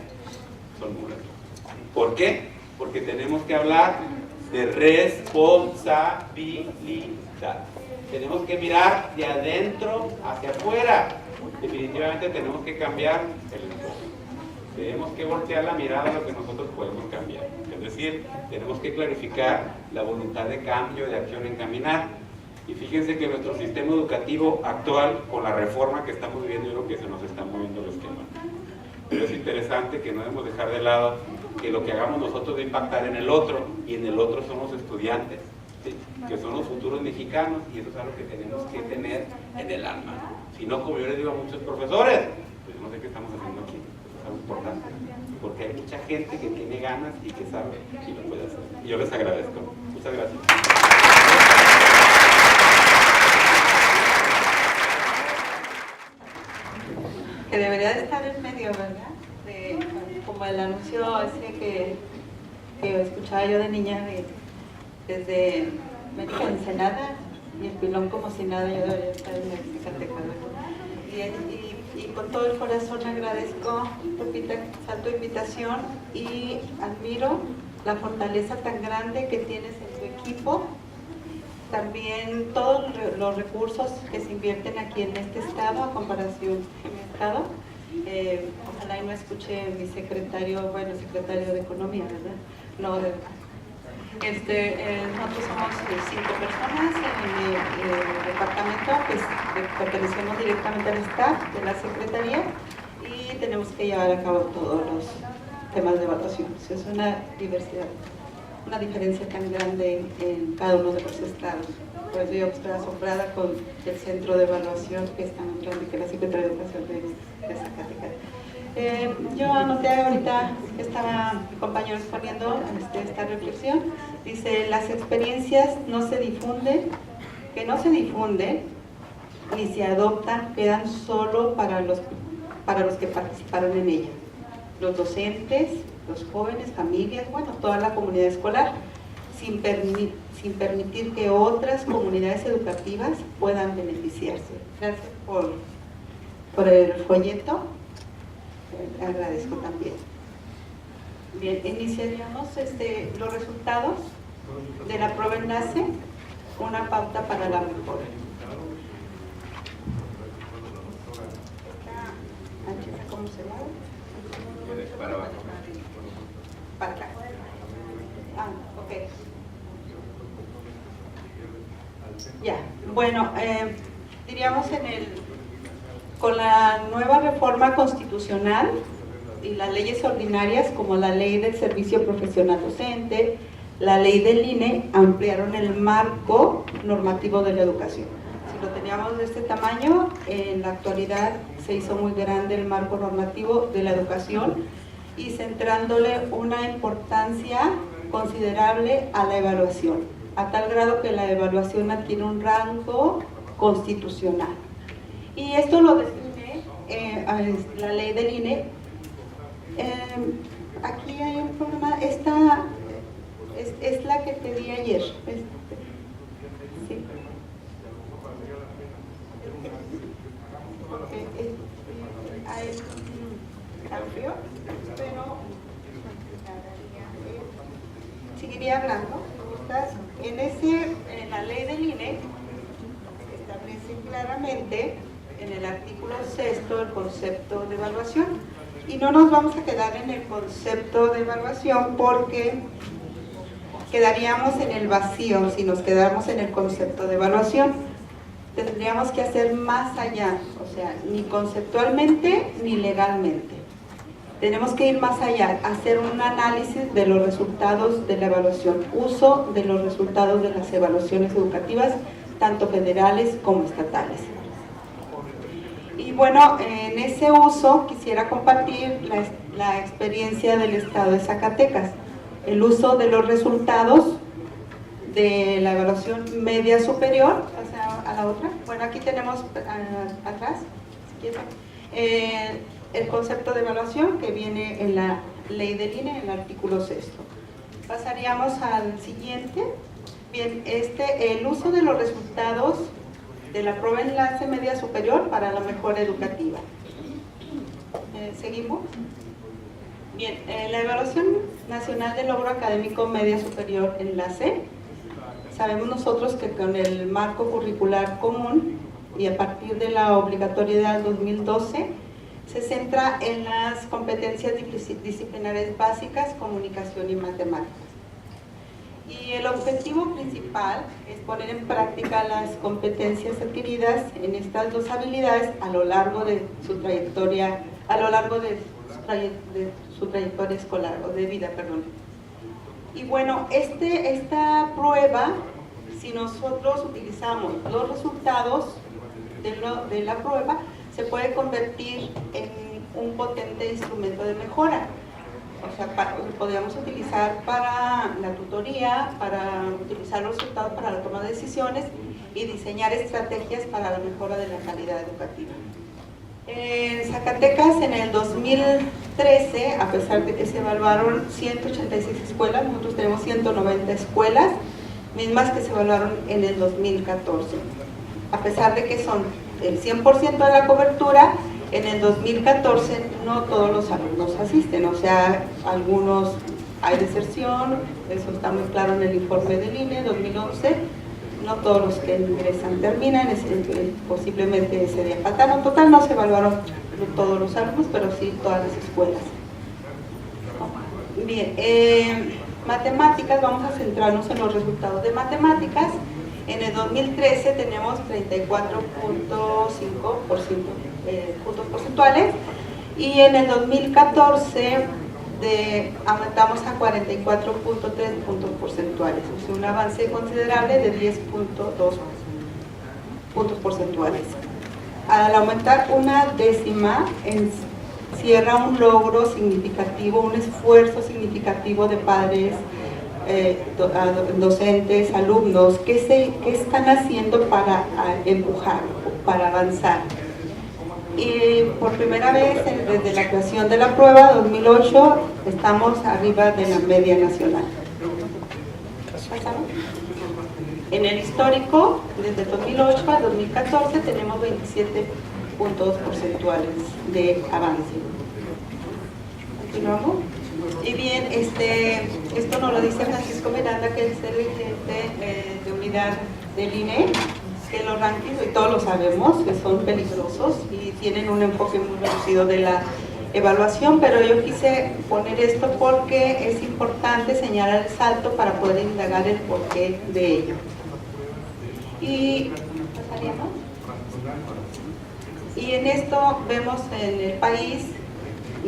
Speaker 1: son nulas. ¿Por qué? Porque tenemos que hablar de responsabilidad. Tenemos que mirar de adentro hacia afuera. Definitivamente tenemos que cambiar el enfoque. Tenemos que voltear la mirada a lo que nosotros podemos cambiar. Es decir, tenemos que clarificar la voluntad de cambio, de acción en caminar. Y fíjense que nuestro sistema educativo actual, con la reforma que estamos viviendo, yo creo que se nos está moviendo el esquema. Pero es interesante que no debemos dejar de lado que lo que hagamos nosotros debe impactar en el otro, y en el otro son los estudiantes, ¿sí? Que son los futuros mexicanos, y eso es algo que tenemos que tener en el alma. Si no, como yo les digo a muchos profesores, pues no sé qué estamos haciendo aquí. Es algo importante, porque hay mucha gente que tiene ganas y que sabe y lo puede hacer. Y yo les agradezco. Muchas gracias.
Speaker 2: Que debería de estar en medio, ¿verdad? Como el anuncio ese que escuchaba yo de niña desde México Ensenada, y el pilón como si nada, yo debería estar en Zacatecas. Y con todo el corazón agradezco, Lupita, tu invitación, y admiro la fortaleza tan grande que tienes en tu equipo. También todos los recursos que se invierten aquí en este estado a comparación de mi estado. Ojalá y no escuche mi secretario de Economía, ¿verdad? No, nosotros somos 5 personas en el departamento, pues pertenecemos directamente al staff de la Secretaría y tenemos que llevar a cabo todos los temas de evaluación. Es una diversidad, una diferencia tan grande en cada uno de los estados. Por eso yo estoy asombrada con el centro de evaluación que está más grande que la Secretaría de Educación de Zacatecas. Yo anoté ahorita que estaba mi compañero exponiendo esta reflexión. Dice, las experiencias no se difunden ni se adoptan, quedan solo para los que participaron en ella. Los docentes, los jóvenes, familias, bueno, toda la comunidad escolar, sin permitir que otras comunidades educativas puedan beneficiarse. Gracias por el folleto. Agradezco también. Bien, iniciaríamos los resultados de la prueba enlace, una pauta para la mejora. ¿Cómo se llama? Para abajo. Para acá. Ok. Ya, bueno, diríamos con la nueva reforma constitucional y las leyes ordinarias como la ley del servicio profesional docente, la ley del INE, ampliaron el marco normativo de la educación. Si lo teníamos de este tamaño, en la actualidad se hizo muy grande el marco normativo de la educación y centrándole una importancia considerable a la evaluación, a tal grado que la evaluación adquiere un rango constitucional. Y esto lo define la ley del INE. Aquí hay un problema, esta es la que te di ayer. Sí. Porque hay un cambio, pero seguiría hablando. En la ley del INE establece claramente en el artículo 6º el concepto de evaluación, y no nos vamos a quedar en el concepto de evaluación porque quedaríamos en el vacío si nos quedáramos en el concepto de evaluación. Tendríamos que hacer más allá, o sea, ni conceptualmente ni legalmente. Tenemos que ir más allá, hacer un análisis de los resultados de la evaluación, uso de los resultados de las evaluaciones educativas, tanto federales como estatales. Y bueno, en ese uso quisiera compartir la experiencia del estado de Zacatecas, el uso de los resultados de la evaluación media superior, o sea, a la otra. Bueno, aquí tenemos atrás, si quieren, el concepto de evaluación que viene en la ley del INE, en el artículo 6º. Pasaríamos al siguiente. Bien, el uso de los resultados de la prueba enlace media superior para la mejora educativa. ¿Seguimos? Bien, la evaluación nacional de logro académico media superior enlace. Sabemos nosotros que con el marco curricular común y a partir de la obligatoriedad 2012 se centra en las competencias disciplinarias básicas, comunicación y matemáticas. Y el objetivo principal es poner en práctica las competencias adquiridas en estas dos habilidades a lo largo de su trayectoria, su trayectoria escolar o de vida, perdón. Y bueno, esta prueba, si nosotros utilizamos los resultados de la prueba, se puede convertir en un potente instrumento de mejora. O sea, podríamos utilizar para la tutoría, para utilizar los resultados para la toma de decisiones y diseñar estrategias para la mejora de la calidad educativa. En Zacatecas, en el 2013, a pesar de que se evaluaron 186 escuelas, nosotros tenemos 190 escuelas, mismas que se evaluaron en el 2014. A pesar de que son el 100% de la cobertura, en el 2014 no todos los alumnos asisten, o sea, algunos hay deserción, eso está muy claro en el informe del INE 2011, no todos los que ingresan terminan, posiblemente ese día faltaron. Total no se evaluaron todos los alumnos, pero sí todas las escuelas. Bien, matemáticas, vamos a centrarnos en los resultados de matemáticas. En el 2013 tenemos 34.5% puntos porcentuales y en el 2014 aumentamos a 44.3 puntos porcentuales, o sea, un avance considerable de 10.2 puntos porcentuales. Al aumentar una décima, encierra un logro significativo, un esfuerzo significativo de padres, docentes, alumnos, ¿qué están haciendo para empujar, para avanzar? Y por primera vez desde la creación de la prueba 2008 estamos arriba de la media nacional. ¿Pasamos? En el histórico, desde 2008 a 2014 tenemos 27 puntos porcentuales de avance. Continuamos. Y bien, esto nos lo dice Francisco Miranda, que es el gerente de unidad del INE, que los rankings, y todos lo sabemos, que son peligrosos y tienen un enfoque muy reducido de la evaluación, pero yo quise poner esto porque es importante señalar el salto para poder indagar el porqué de ello. Y pasaríamos. Y en esto vemos en el país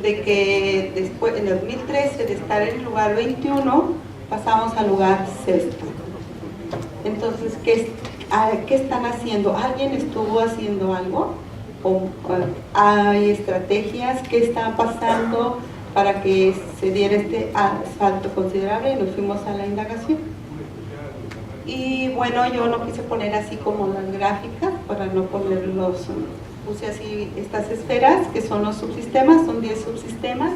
Speaker 2: de que después, en el 2013, de estar en el lugar 21, pasamos al lugar 6. Entonces, ¿qué están haciendo? ¿Alguien estuvo haciendo algo? ¿O hay estrategias? ¿Qué está pasando para que se diera este salto considerable? Y nos fuimos a la indagación. Y bueno, yo no quise poner así como las gráficas para no poner puse así estas esferas que son los subsistemas, son 10 subsistemas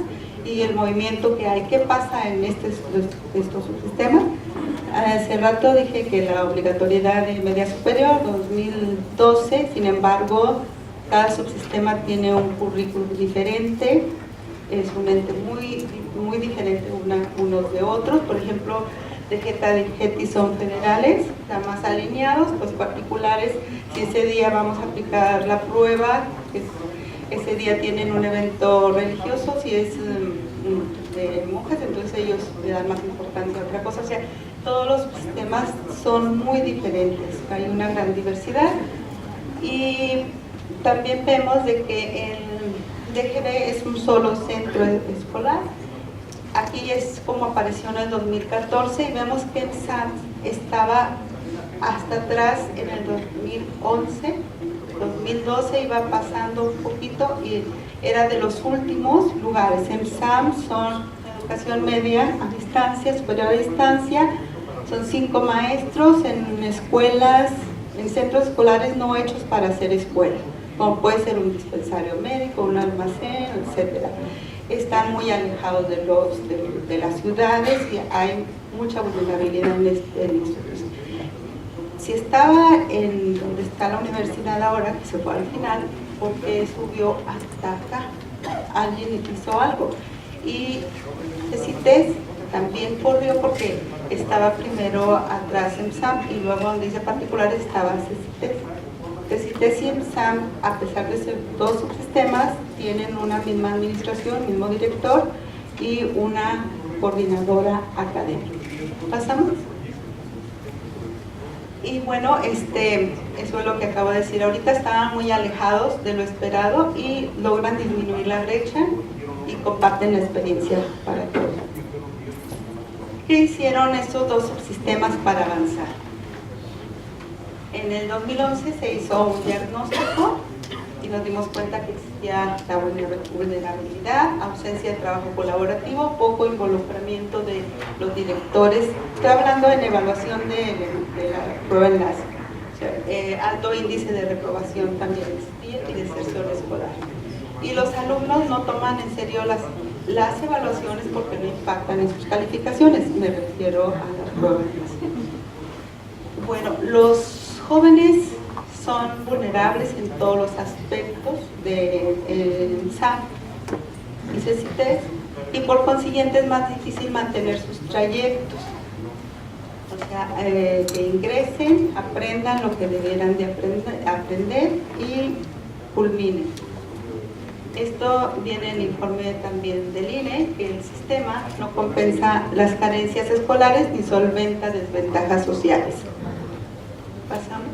Speaker 2: y el movimiento que hay. ¿Qué pasa en estos subsistemas? Hace rato dije que la obligatoriedad de media superior, 2012, sin embargo, cada subsistema tiene un currículum diferente, es un ente muy diferente unos de otros. Por ejemplo, de Geta y Geti son federales, están más alineados. Los particulares, si ese día vamos a aplicar la prueba, ese día tienen un evento religioso, si es de monjas, entonces ellos le dan más importancia a otra cosa. O sea, todos los sistemas son muy diferentes, hay una gran diversidad. Y también vemos de que el DGB es un solo centro escolar. Aquí es como apareció en el 2014 y vemos que el SAM estaba hasta atrás en el 2011, 2012 iba pasando un poquito y era de los últimos lugares. En SAM son educación media a distancia, superior a distancia, son 5 maestros en escuelas, en centros escolares no hechos para hacer escuela, como puede ser un dispensario médico, un almacén, etcétera. Están muy alejados de las ciudades y hay mucha vulnerabilidad en estos. Si estaba en donde está la universidad ahora, que se fue al final, porque subió hasta acá, alguien hizo algo. Y CECITES también corrió porque estaba primero atrás en SAM y luego donde dice particulares estaba CECITES. CECITES y EMSAM, a pesar de ser dos subsistemas, tienen una misma administración, mismo director y una coordinadora académica. ¿Pasamos? Y bueno, eso es lo que acabo de decir. Ahorita estaban muy alejados de lo esperado y logran disminuir la brecha y comparten la experiencia para todos. ¿Qué hicieron estos dos subsistemas para avanzar? En el 2011 se hizo un diagnóstico y nos dimos cuenta que existía la vulnerabilidad, ausencia de trabajo colaborativo, poco involucramiento de los directores. Estoy hablando en evaluación de la prueba enlace. O sea, alto índice de reprobación también existía y deserción escolar. Y los alumnos no toman en serio las evaluaciones porque no impactan en sus calificaciones. Me refiero a la prueba enlace. Bueno, los jóvenes son vulnerables en todos los aspectos de SAM y CECITES y por consiguiente es más difícil mantener sus trayectos. O sea, que ingresen, aprendan lo que debieran de aprender y culminen. Esto viene en el informe también del INE, que el sistema no compensa las carencias escolares ni solventa desventajas sociales. Pasamos.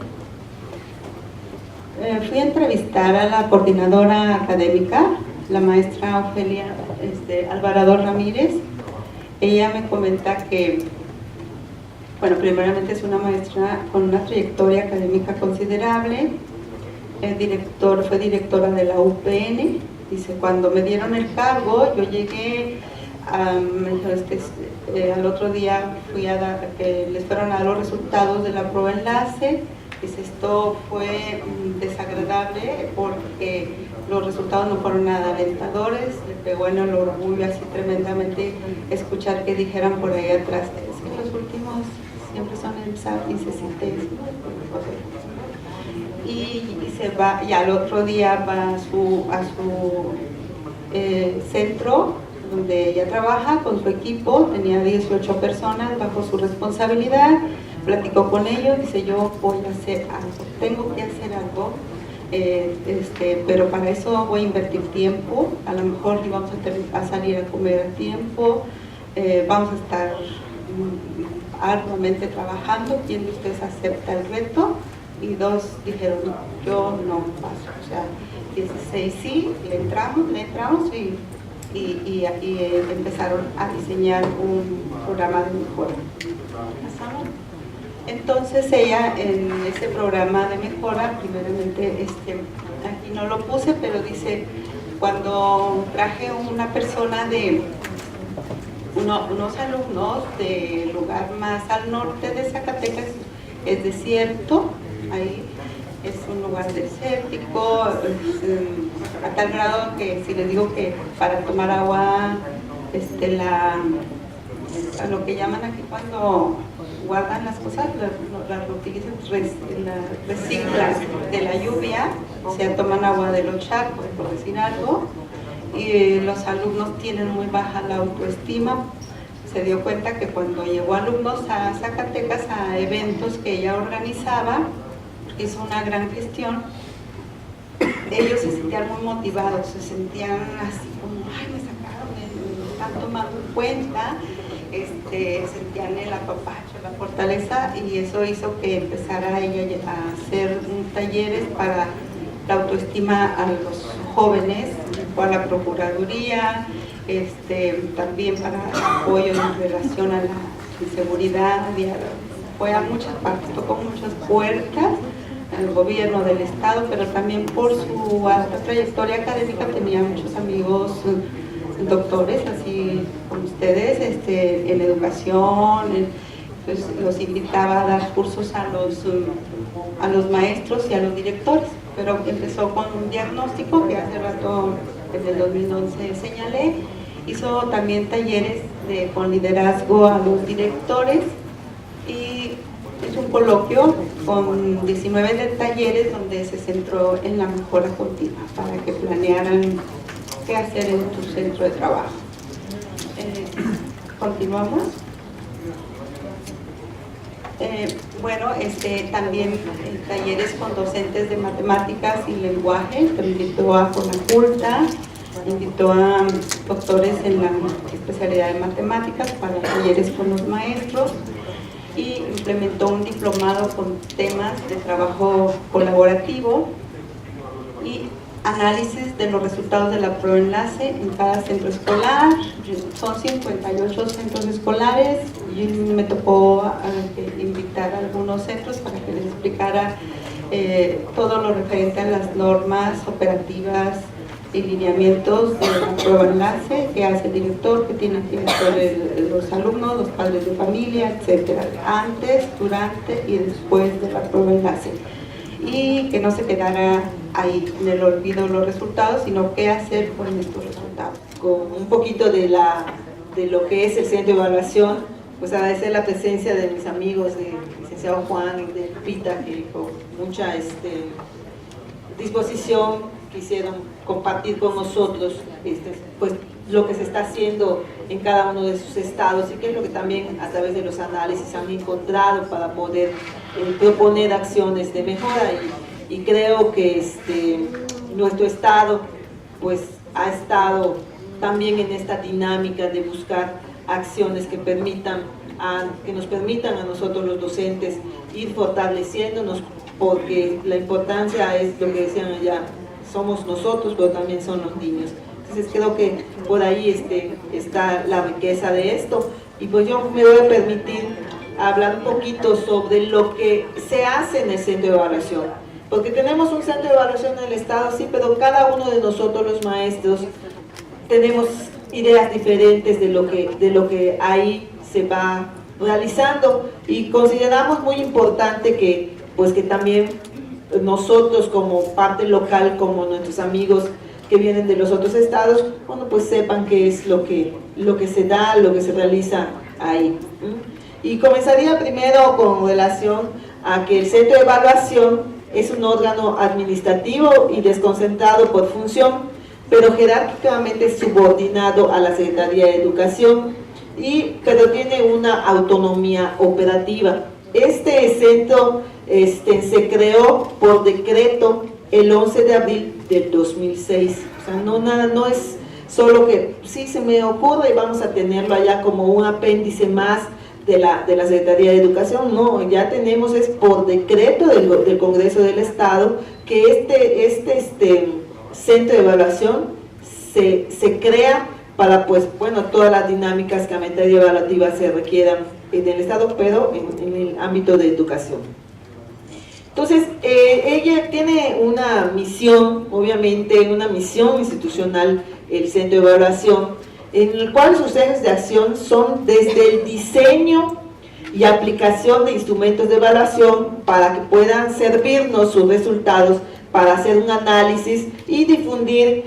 Speaker 2: Fui a entrevistar a la coordinadora académica, la maestra Ofelia Alvarado Ramírez. Ella me comenta que, bueno, primeramente es una maestra con una trayectoria académica considerable. Fue directora de la UPN. Dice, cuando me dieron el cargo, yo llegué, me dijo, al otro día fui a dar, que les fueron a dar los resultados de la prueba enlace. Dice, esto fue desagradable porque los resultados no fueron nada alentadores, le pegó en el orgullo así tremendamente escuchar que dijeran por ahí atrás, es que los últimos siempre son el SAP y CECITES. Y se va, y al otro día va a su centro donde ella trabaja con su equipo, tenía 18 personas bajo su responsabilidad, platicó con ellos, dice, yo voy a hacer algo, tengo que hacer algo, pero para eso voy a invertir tiempo, a lo mejor vamos a salir a comer a tiempo, vamos a estar arduamente trabajando, quien de ustedes acepta el reto, y 2 dijeron, no, yo no paso. O sea, 16 sí, le entramos y empezaron a diseñar un programa de mejora. ¿Pasamos? Entonces ella en ese programa de mejora, primeramente, aquí no lo puse, pero dice, cuando traje una persona de unos alumnos del lugar más al norte de Zacatecas, es desierto, ahí es un lugar desértico, a tal grado que si les digo que para tomar agua, a lo que llaman aquí cuando guardan las cosas, las reciclan de la lluvia, o sea, toman agua de los charcos, por decir algo, y los alumnos tienen muy baja la autoestima. Se dio cuenta que cuando llevó alumnos a Zacatecas a eventos que ella organizaba, hizo una gran gestión, ellos se sentían muy motivados, se sentían así como, ay, me sacaron, me están tomando en cuenta, sentían el apapacho, la fortaleza, y eso hizo que empezara ella a hacer talleres para la autoestima a los jóvenes, a la Procuraduría, también para apoyo en relación a la inseguridad, fue a muchas partes, tocó muchas puertas al gobierno del estado, pero también por su alta trayectoria académica tenía muchos amigos doctores, así como ustedes, en educación, pues los invitaba a dar cursos a los maestros y a los directores, pero empezó con un diagnóstico que hace rato, en el 2011 señalé, hizo también talleres con liderazgo a los directores y hizo un coloquio con 19 talleres donde se centró en la mejora continua para que planearan qué hacer en tu centro de trabajo. Continuamos. Bueno, también talleres con docentes de matemáticas y lenguaje, que invitó a Fonaculta, invitó a doctores en la especialidad de matemáticas para talleres con los maestros y implementó un diplomado con temas de trabajo colaborativo y análisis de los resultados de la prueba enlace en cada centro escolar. Son 58 centros escolares y me tocó invitar a algunos centros para que les explicara todo lo referente a las normas operativas y lineamientos de la prueba enlace, que hace el director, que tiene que hacer los alumnos, los padres de familia, etcétera, antes, durante y después de la prueba enlace, y que no se quedara ahí en el olvido los resultados, sino qué hacer con estos resultados.
Speaker 3: Con un poquito de lo que es el centro de evaluación, pues agradecer la presencia de mis amigos, del licenciado Juan y de Pita, que con mucha disposición quisieron compartir con nosotros pues lo que se está haciendo en cada uno de sus estados y qué es lo que también a través de los análisis han encontrado para poder proponer acciones de mejora, y creo que nuestro estado pues ha estado también en esta dinámica de buscar acciones que nos permitan a nosotros los docentes ir fortaleciéndonos, porque la importancia es lo que decían allá, somos nosotros, pero también son los niños. Entonces creo que por ahí está la riqueza de esto, y pues yo me voy a permitir hablar un poquito sobre lo que se hace en el centro de evaluación, porque tenemos un centro de evaluación en el estado, sí, pero cada uno de nosotros los maestros tenemos ideas diferentes de lo que ahí se va realizando, y consideramos muy importante que también nosotros como parte local, como nuestros amigos que vienen de los otros estados, bueno, pues sepan qué es lo que se da, lo que se realiza ahí. Y comenzaría primero con relación a que el centro de evaluación es un órgano administrativo y desconcentrado por función, pero jerárquicamente subordinado a la Secretaría de Educación, pero tiene una autonomía operativa. Este centro se creó por decreto el 11 de abril del 2006, o sea, no es solo que sí se me ocurre y vamos a tenerlo allá como un apéndice más de la Secretaría de Educación, no, ya tenemos, es por decreto del Congreso del Estado, que este centro de evaluación se crea para, pues, bueno, todas las dinámicas que a materia evaluativa se requieran en el Estado, pero en el ámbito de educación. Entonces, ella tiene una misión, obviamente, una misión institucional, el Centro de Evaluación, en el cual sus ejes de acción son desde el diseño y aplicación de instrumentos de evaluación para que puedan servirnos sus resultados para hacer un análisis y difundir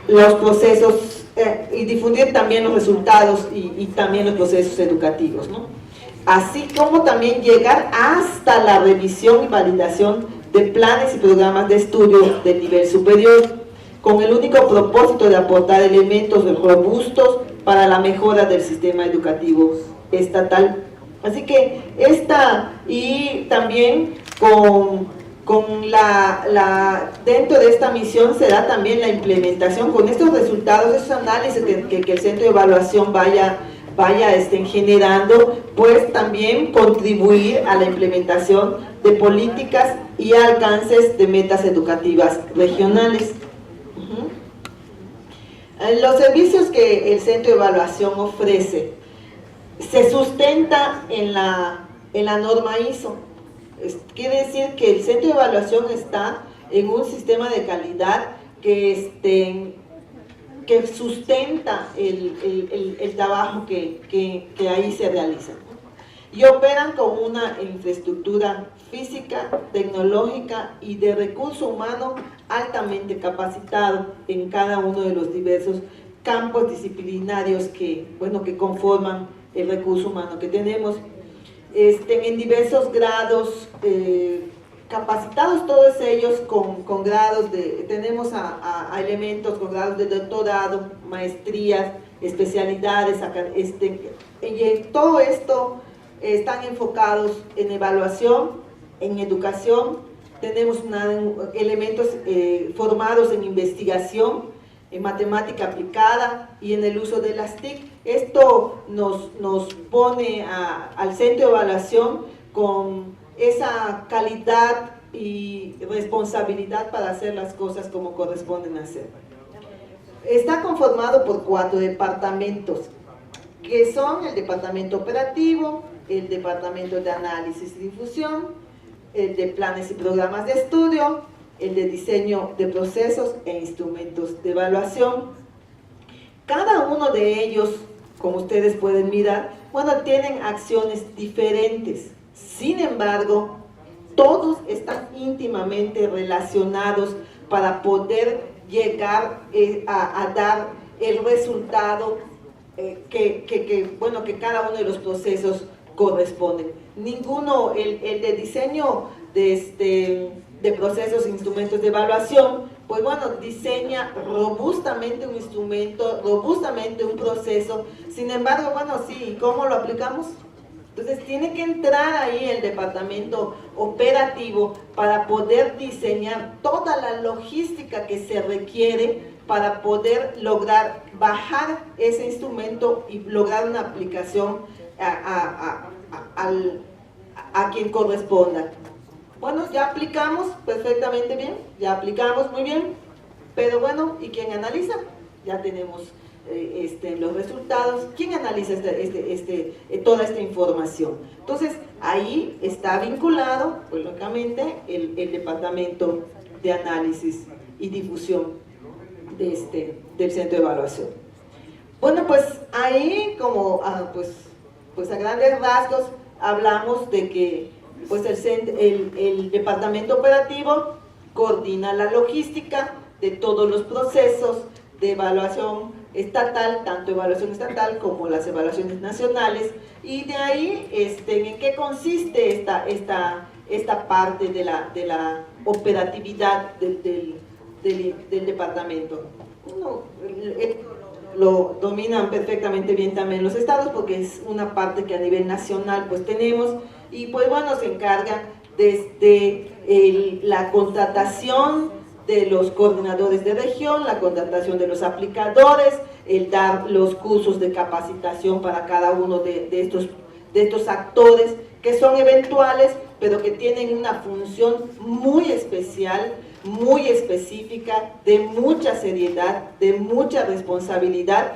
Speaker 3: los procesos, y difundir también los resultados y también los procesos educativos, ¿no? Así como también llegar hasta la revisión y validación de planes y programas de estudio del nivel superior, con el único propósito de aportar elementos robustos para la mejora del sistema educativo estatal. Así que y también dentro de esta misión se da también la implementación, con estos resultados, esos análisis que el centro de evaluación vaya generando, pues también contribuir a la implementación de políticas y alcances de metas educativas regionales. Los servicios que el centro de evaluación ofrece se sustenta en la norma ISO. Quiere decir que el centro de evaluación está en un sistema de calidad que sustenta el trabajo que ahí se realiza, y operan con una infraestructura física, tecnológica y de recurso humano altamente capacitado en cada uno de los diversos campos disciplinarios que conforman el recurso humano que tenemos, en diversos grados, capacitados todos ellos con grados tenemos a elementos con grados de doctorado, maestrías, especialidades, y todo esto están enfocados en evaluación, en educación. Tenemos elementos formados en investigación, en matemática aplicada y en el uso de las TIC. Esto nos pone al centro de evaluación con esa calidad y responsabilidad para hacer las cosas como corresponden hacer. Está conformado por 4 departamentos, que son el departamento operativo, el departamento de análisis y difusión, el de planes y programas de estudio, el de diseño de procesos e instrumentos de evaluación. Cada uno de ellos, como ustedes pueden mirar, tienen acciones diferentes. Sin embargo, todos están íntimamente relacionados para poder llegar a dar el resultado que cada uno de los procesos corresponden. Ninguno, el de diseño de procesos e instrumentos de evaluación, diseña robustamente un instrumento, robustamente un proceso. Sin embargo, sí, ¿cómo lo aplicamos? Entonces tiene que entrar ahí el departamento operativo para poder diseñar toda la logística que se requiere para poder lograr bajar ese instrumento y lograr una aplicación a quien corresponda. Ya aplicamos perfectamente bien, ya aplicamos muy bien, pero ¿y quién analiza? Ya tenemos los resultados. ¿Quién analiza toda esta información? Entonces, ahí está vinculado, pues lógicamente, el departamento de análisis y difusión del centro de evaluación. Ahí, como a grandes rasgos, hablamos de que el departamento operativo coordina la logística de todos los procesos de evaluación estatal, tanto evaluación estatal como las evaluaciones nacionales, y de ahí en qué consiste esta parte de la operatividad del departamento. Lo dominan perfectamente bien también los estados, porque es una parte que a nivel nacional tenemos, y se encarga desde la contratación de los coordinadores de región, la contratación de los aplicadores, el dar los cursos de capacitación para cada uno de estos actores que son eventuales, pero que tienen una función muy especial, muy específica, de mucha seriedad, de mucha responsabilidad,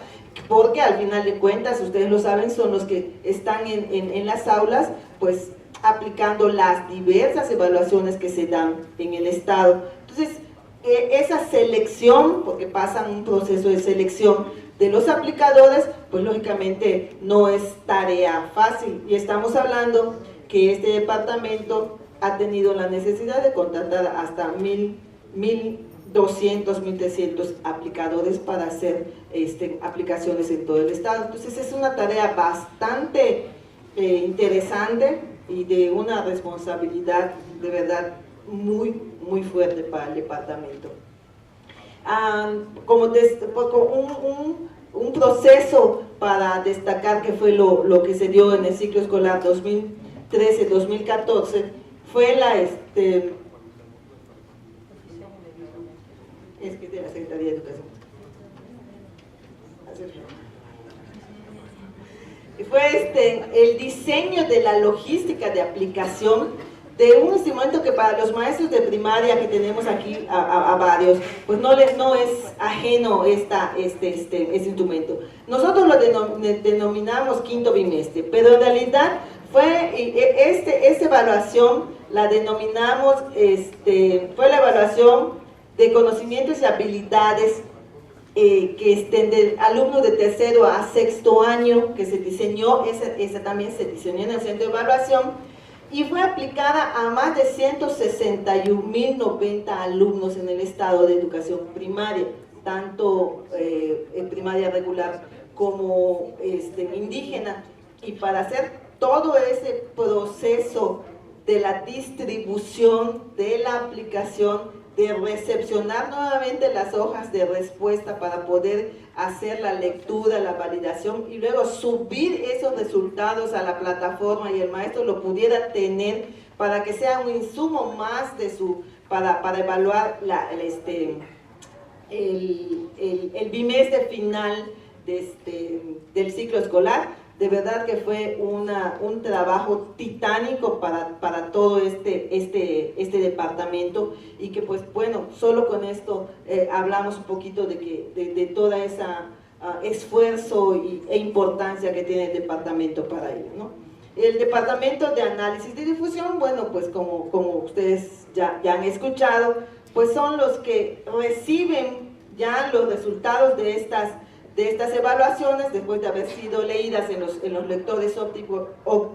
Speaker 3: porque al final de cuentas, ustedes lo saben, son los que están en las aulas, pues aplicando las diversas evaluaciones que se dan en el Estado. Entonces, esa selección, porque pasan un proceso de selección de los aplicadores, pues lógicamente no es tarea fácil, y estamos hablando que este departamento ha tenido la necesidad de contratar hasta 1.200, 1.300 aplicadores para hacer aplicaciones en todo el Estado. Entonces es una tarea bastante interesante y de una responsabilidad de verdad muy, muy fuerte para el departamento. Como un proceso para destacar que fue lo que se dio en el ciclo escolar 2013-2014 fue es que de la Secretaría de Educación. Fue el diseño de la logística de aplicación de un instrumento que para los maestros de primaria que tenemos aquí a varios, pues no es ajeno este instrumento. Nosotros lo denominamos quinto bimestre, pero en realidad esta evaluación la denominamos, fue la evaluación de conocimientos y habilidades de alumnos de tercero a sexto año, que se diseñó, esa también se diseñó en el centro de evaluación, y fue aplicada a más de 161.090 alumnos en el Estado de educación primaria, tanto en primaria regular como indígena, y para hacer todo ese proceso de la distribución, de la aplicación, de recepcionar nuevamente las hojas de respuesta para poder hacer la lectura, la validación y luego subir esos resultados a la plataforma y el maestro lo pudiera tener para que sea un insumo más para evaluar el bimestre final del ciclo escolar. De verdad que fue un trabajo titánico para todo este departamento, y que pues bueno, solo con esto hablamos un poquito de toda esa esfuerzo e importancia que tiene el departamento para ello, ¿no? El departamento de análisis y difusión, bueno, pues como ustedes ya han escuchado, pues son los que reciben ya los resultados de estas evaluaciones después de haber sido leídas en los lectores ópticos, con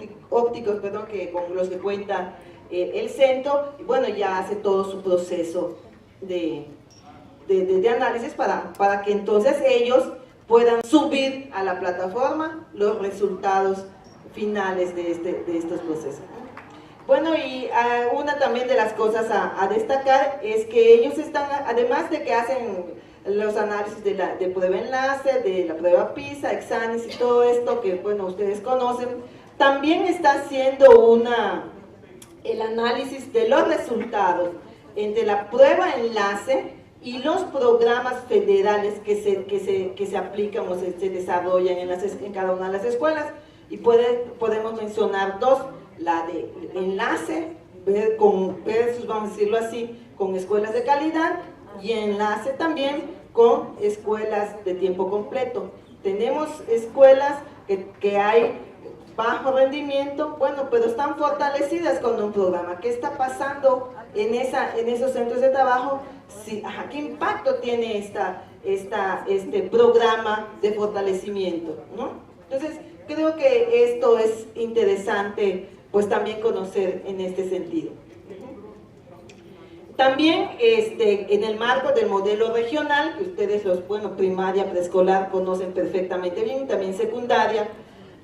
Speaker 3: los que cuenta el centro, y bueno, ya hace todo su proceso de análisis para que entonces ellos puedan subir a la plataforma los resultados finales de estos procesos. Bueno, y una también de las cosas a destacar es que ellos están, además de que hacen los análisis de prueba enlace, de la prueba PISA, Exanis y todo esto que bueno ustedes conocen, también está haciendo el análisis de los resultados entre la prueba enlace y los programas federales que se aplican o se desarrollan en cada una de las escuelas, y podemos mencionar dos: la de enlace versus, vamos a decirlo así, con escuelas de calidad, y enlace también con escuelas de tiempo completo. Tenemos escuelas que hay bajo rendimiento, bueno, pero están fortalecidas con un programa. ¿Qué está pasando en esos centros de trabajo? Sí, ¿qué impacto tiene este programa de fortalecimiento, ¿no? Entonces, creo que esto es interesante, pues también conocer en este sentido. También en el marco del modelo regional, que ustedes primaria, preescolar conocen perfectamente bien, también secundaria,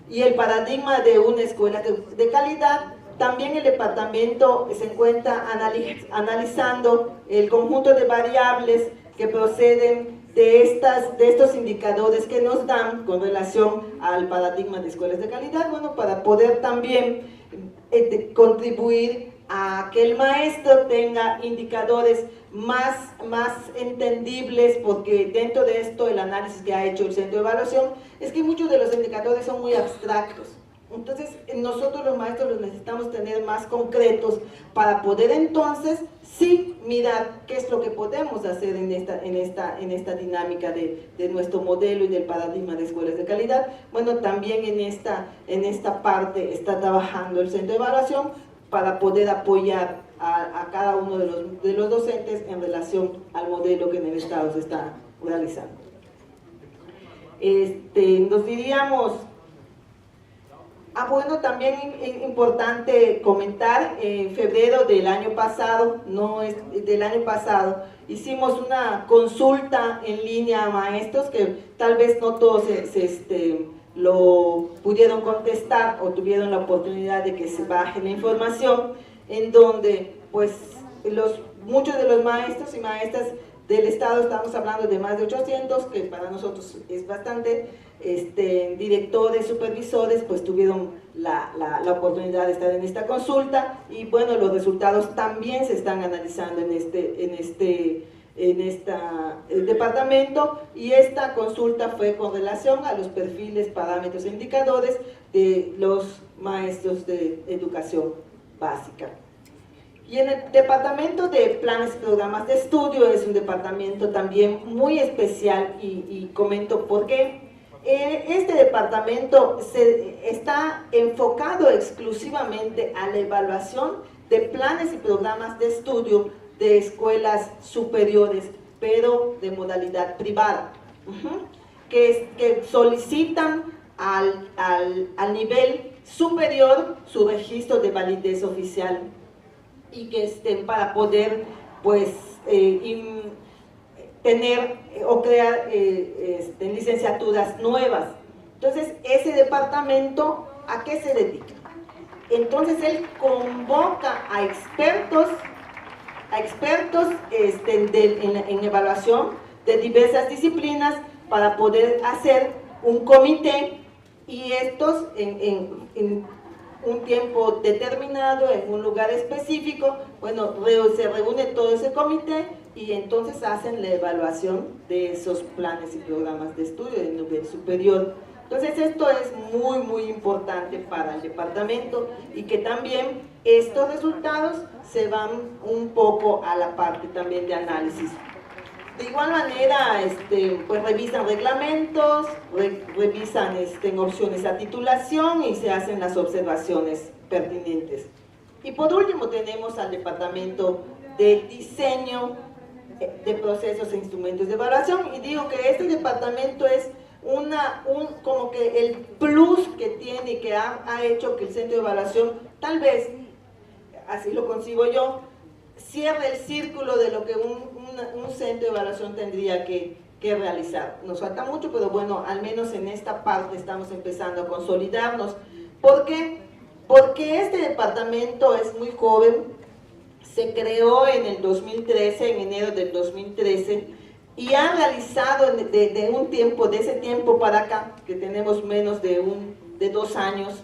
Speaker 3: y el paradigma de una escuela de calidad, también el departamento se encuentra analizando el conjunto de variables que proceden de estos indicadores que nos dan con relación al paradigma de escuelas de calidad, bueno, para poder también contribuir a que el maestro tenga indicadores más entendibles, porque dentro de esto el análisis que ha hecho el Centro de Evaluación es que muchos de los indicadores son muy abstractos. Entonces nosotros los maestros los necesitamos tener más concretos para poder entonces sí mirar qué es lo que podemos hacer en esta dinámica de nuestro modelo y del paradigma de escuelas de calidad. Bueno, también en esta parte está trabajando el Centro de Evaluación para poder apoyar a cada uno de los docentes en relación al modelo que en el Estado se está realizando. Nos diríamos... bueno, también importante comentar, en febrero del año pasado, hicimos una consulta en línea a maestros que tal vez no todos lo pudieron contestar o tuvieron la oportunidad de que se baje la información, en donde pues muchos de los maestros y maestras del Estado, estamos hablando de más de 800, que para nosotros es bastante, directores, supervisores, pues tuvieron la oportunidad de estar en esta consulta, y bueno, los resultados también se están analizando en este departamento, y esta consulta fue con relación a los perfiles, parámetros e indicadores de los maestros de educación básica. Y en el departamento de planes y programas de estudio es un departamento también muy especial, y comento por qué. Este departamento está enfocado exclusivamente a la evaluación de planes y programas de estudio de escuelas superiores, pero de modalidad privada, que solicitan al nivel superior su registro de validez oficial, y que para poder pues tener o crear licenciaturas nuevas. Entonces, ese departamento, ¿a qué se dedica? Entonces, él convoca a expertos en evaluación de diversas disciplinas para poder hacer un comité, y estos en un tiempo determinado, en un lugar específico, bueno, se reúne todo ese comité y entonces hacen la evaluación de esos planes y programas de estudio de nivel superior. Entonces esto es muy muy importante para el departamento, y que también estos resultados se van un poco a la parte también de análisis. De igual manera, pues revisan reglamentos, revisan opciones a titulación, y se hacen las observaciones pertinentes. Y por último tenemos al departamento de diseño de procesos e instrumentos de evaluación, y digo que este departamento es como que el plus que tiene y que ha hecho que el centro de evaluación, tal vez, así lo concibo yo, cierre el círculo de lo que un centro de evaluación tendría que realizar. Nos falta mucho, pero bueno, al menos en esta parte estamos empezando a consolidarnos. ¿Por qué? Porque este departamento es muy joven, se creó en el 2013, en enero del 2013, y ha realizado de ese tiempo para acá, que tenemos menos de 2 años,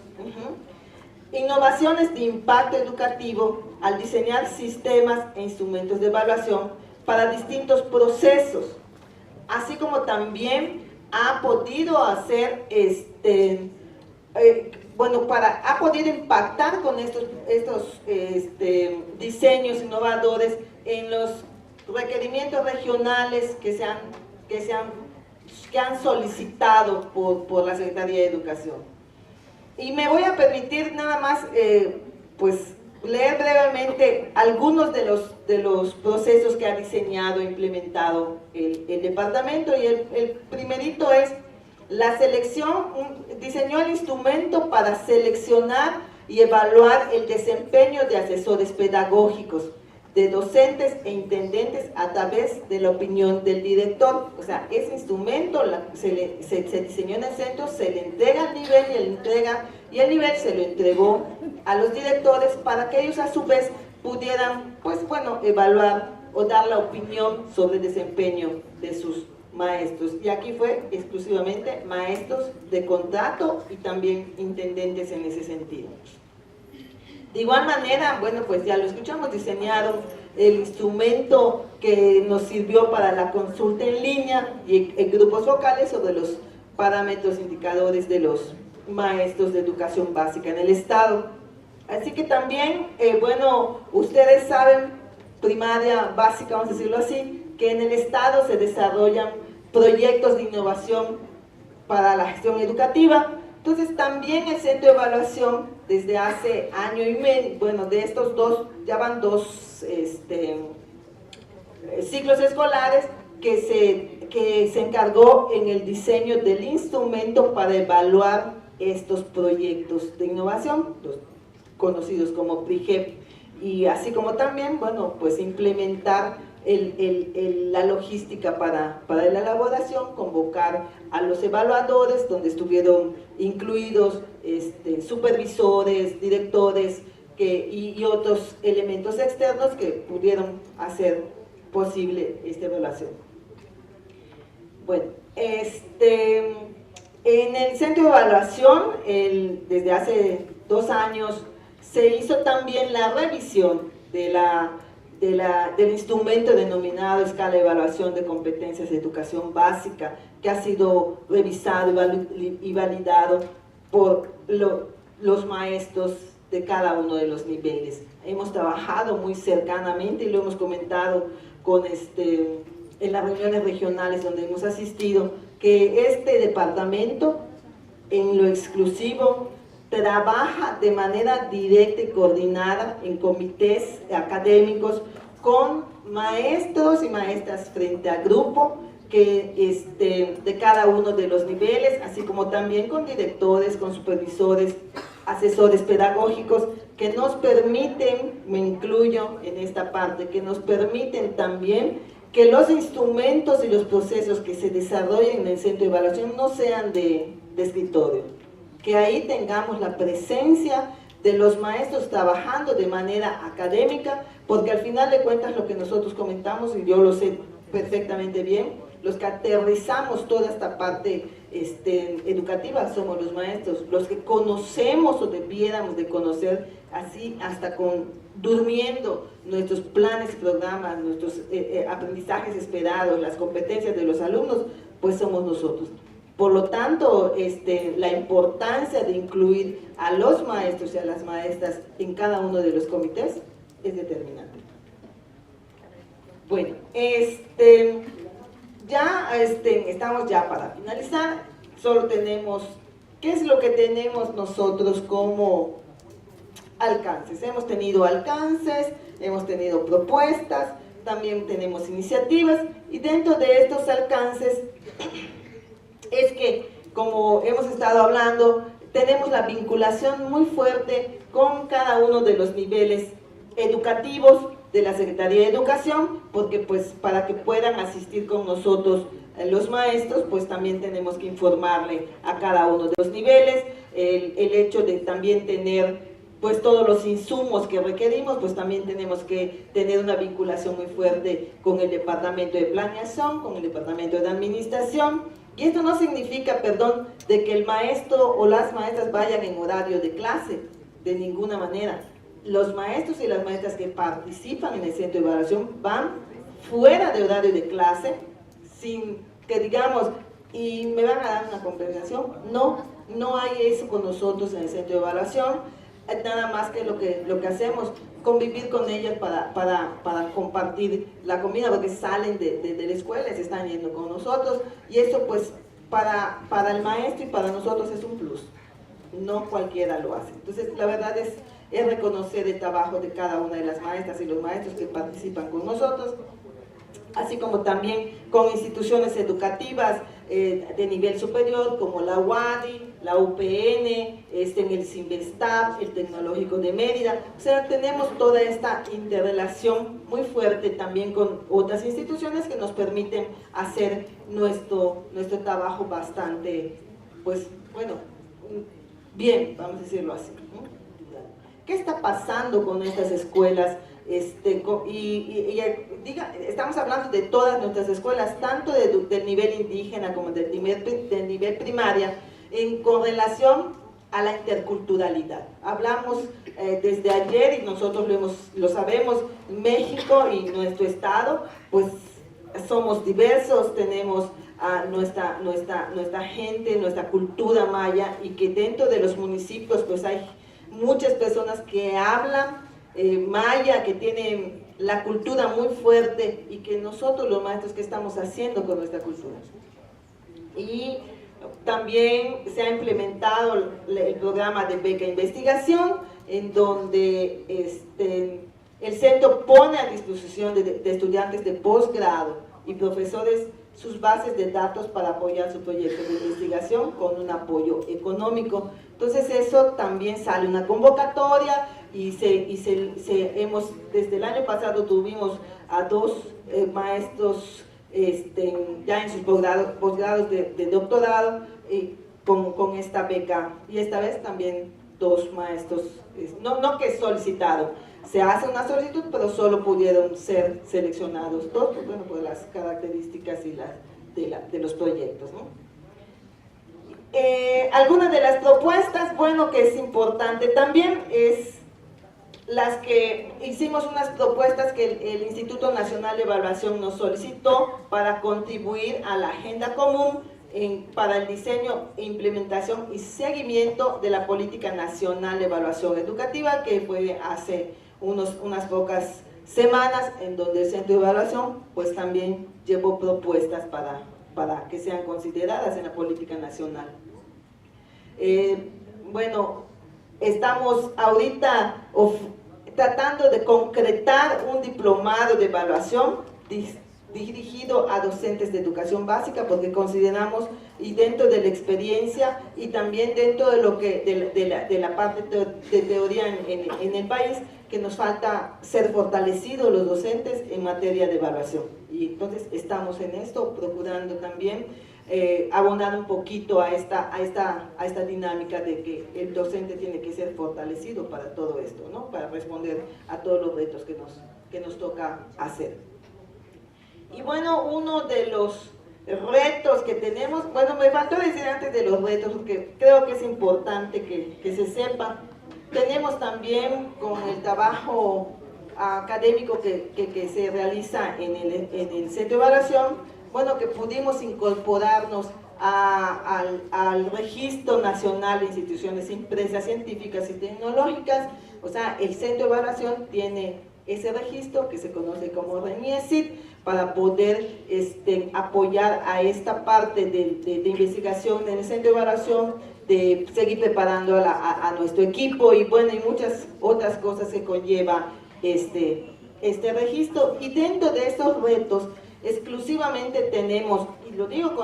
Speaker 3: innovaciones de impacto educativo al diseñar sistemas e instrumentos de evaluación para distintos procesos, así como también ha podido hacer ha podido impactar con estos diseños innovadores en los requerimientos regionales que han solicitado por la Secretaría de Educación. Y me voy a permitir nada más pues leer brevemente algunos de los procesos que ha diseñado e implementado el departamento, y el primerito es la selección. Diseñó el instrumento para seleccionar y evaluar el desempeño de asesores pedagógicos, de docentes e intendentes a través de la opinión del director. O sea, ese instrumento se diseñó en el centro, se le entrega al nivel, y el nivel se lo entregó a los directores para que ellos a su vez pudieran, pues bueno, evaluar o dar la opinión sobre el desempeño de sus maestros. Y aquí fue exclusivamente maestros de contrato y también intendentes en ese sentido. De igual manera, bueno, pues ya lo escuchamos, diseñaron el instrumento que nos sirvió para la consulta en línea y en grupos focales sobre los parámetros indicadores de los maestros de educación básica en el Estado. Así que también, bueno, ustedes saben, primaria básica, vamos a decirlo así, que en el Estado se desarrollan proyectos de innovación para la gestión educativa. Entonces también el Centro de Evaluación desde hace año y medio, bueno, de estos dos, ya van dos ciclos escolares que se encargó en el diseño del instrumento para evaluar estos proyectos de innovación, los conocidos como PRIGEP, y así como también, bueno, pues implementar la logística para la elaboración, convocar a los evaluadores, donde estuvieron incluidos supervisores, directores y otros elementos externos que pudieron hacer posible esta evaluación. Bueno, en el centro de evaluación, desde hace 2 años, se hizo también la revisión del instrumento denominado Escala de Evaluación de Competencias de Educación Básica, que ha sido revisado y validado por los maestros de cada uno de los niveles. Hemos trabajado muy cercanamente y lo hemos comentado en las reuniones regionales donde hemos asistido, que este departamento en lo exclusivo trabaja de manera directa y coordinada en comités académicos con maestros y maestras frente a grupo de cada uno de los niveles, así como también con directores, con supervisores, asesores pedagógicos que nos permiten, me incluyo en esta parte, que nos permiten también que los instrumentos y los procesos que se desarrollen en el centro de evaluación no sean de escritorio, que ahí tengamos la presencia de los maestros trabajando de manera académica, porque al final de cuentas lo que nosotros comentamos, y yo lo sé perfectamente bien, los que aterrizamos toda esta parte educativa somos los maestros, los que conocemos o debiéramos de conocer, así hasta durmiendo nuestros planes y programas, nuestros aprendizajes esperados, las competencias de los alumnos, pues somos nosotros. Por lo tanto, la importancia de incluir a los maestros y a las maestras en cada uno de los comités es determinante. Bueno, estamos ya para finalizar. Solo tenemos, ¿qué es lo que tenemos nosotros como alcances? Hemos tenido alcances, hemos tenido propuestas, también tenemos iniciativas, y dentro de estos alcances es que, como hemos estado hablando, tenemos la vinculación muy fuerte con cada uno de los niveles educativos de la Secretaría de Educación, porque pues para que puedan asistir con nosotros los maestros, pues también tenemos que informarle a cada uno de los niveles, el hecho de también tener pues todos los insumos que requerimos, pues también tenemos que tener una vinculación muy fuerte con el Departamento de Planeación, con el Departamento de Administración. Y esto no significa, perdón, de que el maestro o las maestras vayan en horario de clase, de ninguna manera. Los maestros y las maestras que participan en el centro de evaluación van fuera de horario de clase, sin que digamos, y me van a dar una compensación. No hay eso con nosotros en el centro de evaluación. Nada más que lo que hacemos, convivir con ellas para compartir la comida, porque salen de la escuela y se están yendo con nosotros, y eso pues para el maestro y para nosotros es un plus, no cualquiera lo hace. Entonces la verdad es reconocer el trabajo de cada una de las maestras y los maestros que participan con nosotros, así como también con instituciones educativas de nivel superior como la UADY, la UPN, en el CIMBESTAB, el Tecnológico de Mérida. O sea, tenemos toda esta interrelación muy fuerte también con otras instituciones que nos permiten hacer nuestro trabajo bastante, pues, bueno, bien, vamos a decirlo así. ¿Qué está pasando con estas escuelas? Estamos hablando de todas nuestras escuelas, tanto del nivel indígena como del nivel primaria, con relación a la interculturalidad. Hablamos desde ayer, y nosotros lo sabemos, México y nuestro estado, pues somos diversos, tenemos a nuestra gente, nuestra cultura maya, y que dentro de los municipios pues hay muchas personas que hablan maya, que tienen la cultura muy fuerte, y que nosotros los maestros, ¿qué estamos haciendo con nuestra cultura? Y también se ha implementado el programa de beca investigación, en donde el centro pone a disposición de estudiantes de posgrado y profesores sus bases de datos para apoyar su proyecto de investigación con un apoyo económico. Entonces eso también sale una convocatoria, y desde el año pasado tuvimos a 2 maestros ya en sus posgrados de doctorado con esta beca, y esta vez también 2 maestros, no que solicitaron, se hace una solicitud, pero solo pudieron ser seleccionados 2, pues, bueno, por las características y de los proyectos, ¿no? Algunas de las propuestas, bueno, que es importante también es las que hicimos, unas propuestas que el Instituto Nacional de Evaluación nos solicitó para contribuir a la agenda común para el diseño, implementación y seguimiento de la Política Nacional de Evaluación Educativa, que fue hace unas pocas semanas, en donde el Centro de Evaluación pues también llevó propuestas para que sean consideradas en la Política Nacional. Bueno, estamos ahorita tratando de concretar un diplomado de evaluación dirigido a docentes de educación básica, porque consideramos, y dentro de la experiencia y también dentro de lo que de la parte de teoría en el país, que nos falta ser fortalecidos los docentes en materia de evaluación. Y entonces estamos en esto, procurando también abonar un poquito a esta dinámica de que el docente tiene que ser fortalecido para todo esto, ¿no? Para responder a todos los retos que nos toca hacer. Y bueno, uno de los retos que tenemos, bueno, me faltó decir antes de los retos, porque creo que es importante que se sepa. Tenemos también, con el trabajo académico que se realiza en el Centro de Evaluación, bueno, que pudimos incorporarnos al Registro Nacional de Instituciones Empresas Científicas y Tecnológicas. O sea, el Centro de Evaluación tiene ese registro que se conoce como RENIECIT, para poder apoyar a esta parte de investigación en el Centro de Evaluación, de seguir preparando a nuestro equipo, y bueno, y muchas otras cosas que conlleva este registro. Y dentro de estos retos exclusivamente tenemos, y lo digo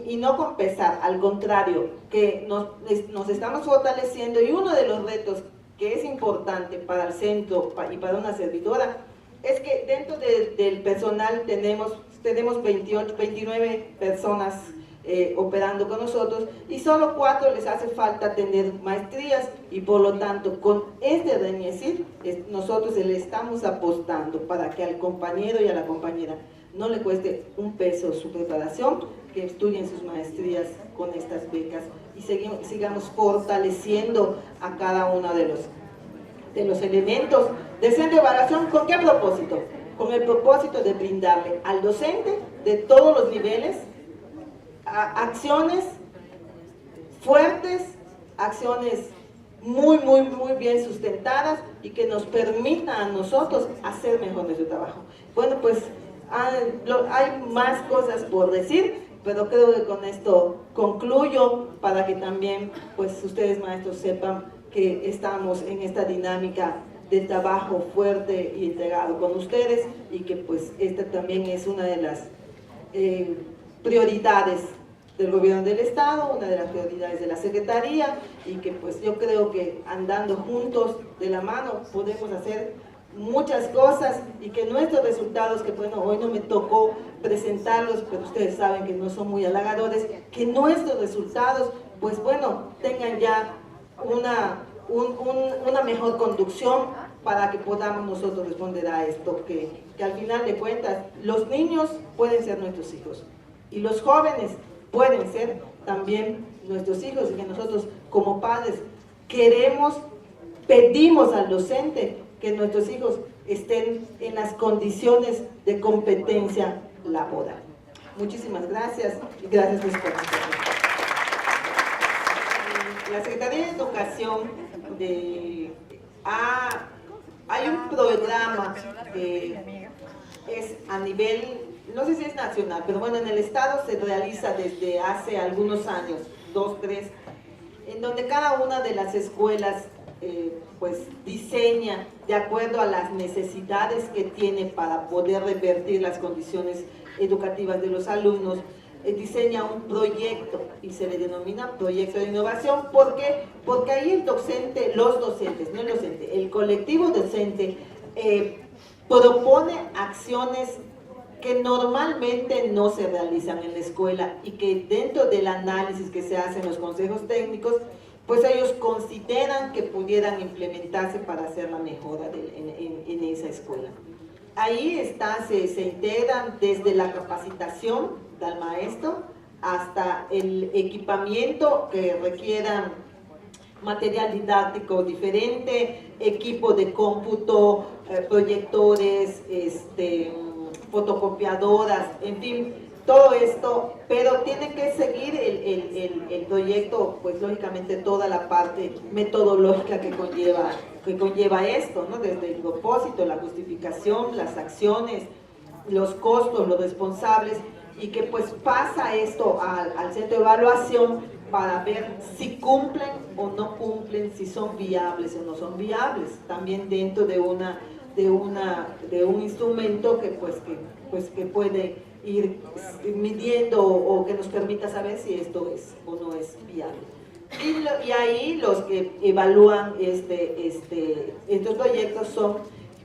Speaker 3: y no con pesar, al contrario, que nos estamos fortaleciendo, y uno de los retos que es importante para el centro y para una servidora es que dentro del personal tenemos 29 personas operando con nosotros, y solo 4 les hace falta tener maestrías, y por lo tanto con este RENIECIT nosotros le estamos apostando para que al compañero y a la compañera no le cueste un peso su preparación, que estudien sus maestrías con estas becas, y sigamos fortaleciendo a cada uno de los elementos del Centro de Evaluación. ¿Con qué propósito? Con el propósito de brindarle al docente de todos los niveles acciones fuertes, acciones muy bien sustentadas, y que nos permitan a nosotros hacer mejor nuestro trabajo. Bueno, pues hay más cosas por decir, pero creo que con esto concluyo, para que también pues ustedes, maestros, sepan que estamos en esta dinámica de trabajo fuerte y entregado con ustedes, y que pues esta también es una de las prioridades del gobierno del estado, una de las prioridades de la secretaría, y que pues yo creo que andando juntos de la mano podemos hacer muchas cosas, y que nuestros resultados, que bueno, hoy no me tocó presentarlos, pero ustedes saben que no son muy halagadores, que nuestros resultados pues bueno, tengan ya una mejor conducción, para que podamos nosotros responder a esto, que al final de cuentas los niños pueden ser nuestros hijos, y los jóvenes pueden ser también nuestros hijos, y que nosotros como padres queremos pedimos al docente que nuestros hijos estén en las condiciones de competencia laboral. Muchísimas gracias y gracias por su participación. La Secretaría de Educación hay un programa que es a nivel, no sé si es nacional, pero bueno, en el estado se realiza desde hace algunos años, 2, 3, en donde cada una de las escuelas pues diseña de acuerdo a las necesidades que tiene para poder revertir las condiciones educativas de los alumnos, diseña un proyecto y se le denomina proyecto de innovación. ¿Por qué? Porque ahí el docente, los docentes, no el docente, el colectivo docente propone acciones que normalmente no se realizan en la escuela y que dentro del análisis que se hace en los consejos técnicos, pues ellos consideran que pudieran implementarse para hacer la mejora en esa escuela. Ahí se integran desde la capacitación del maestro hasta el equipamiento que requieran material didáctico diferente, equipo de cómputo, proyectores, fotocopiadoras, en fin, todo esto, pero tiene que seguir el proyecto, pues lógicamente toda la parte metodológica que conlleva esto, ¿no? Desde el propósito, la justificación, las acciones, los costos, los responsables, y que pues pasa esto al centro de evaluación para ver si cumplen o no cumplen, si son viables o no son viables, también dentro de un instrumento que puede ir midiendo o que nos permita saber si esto es o no es viable. Y ahí los que evalúan estos proyectos son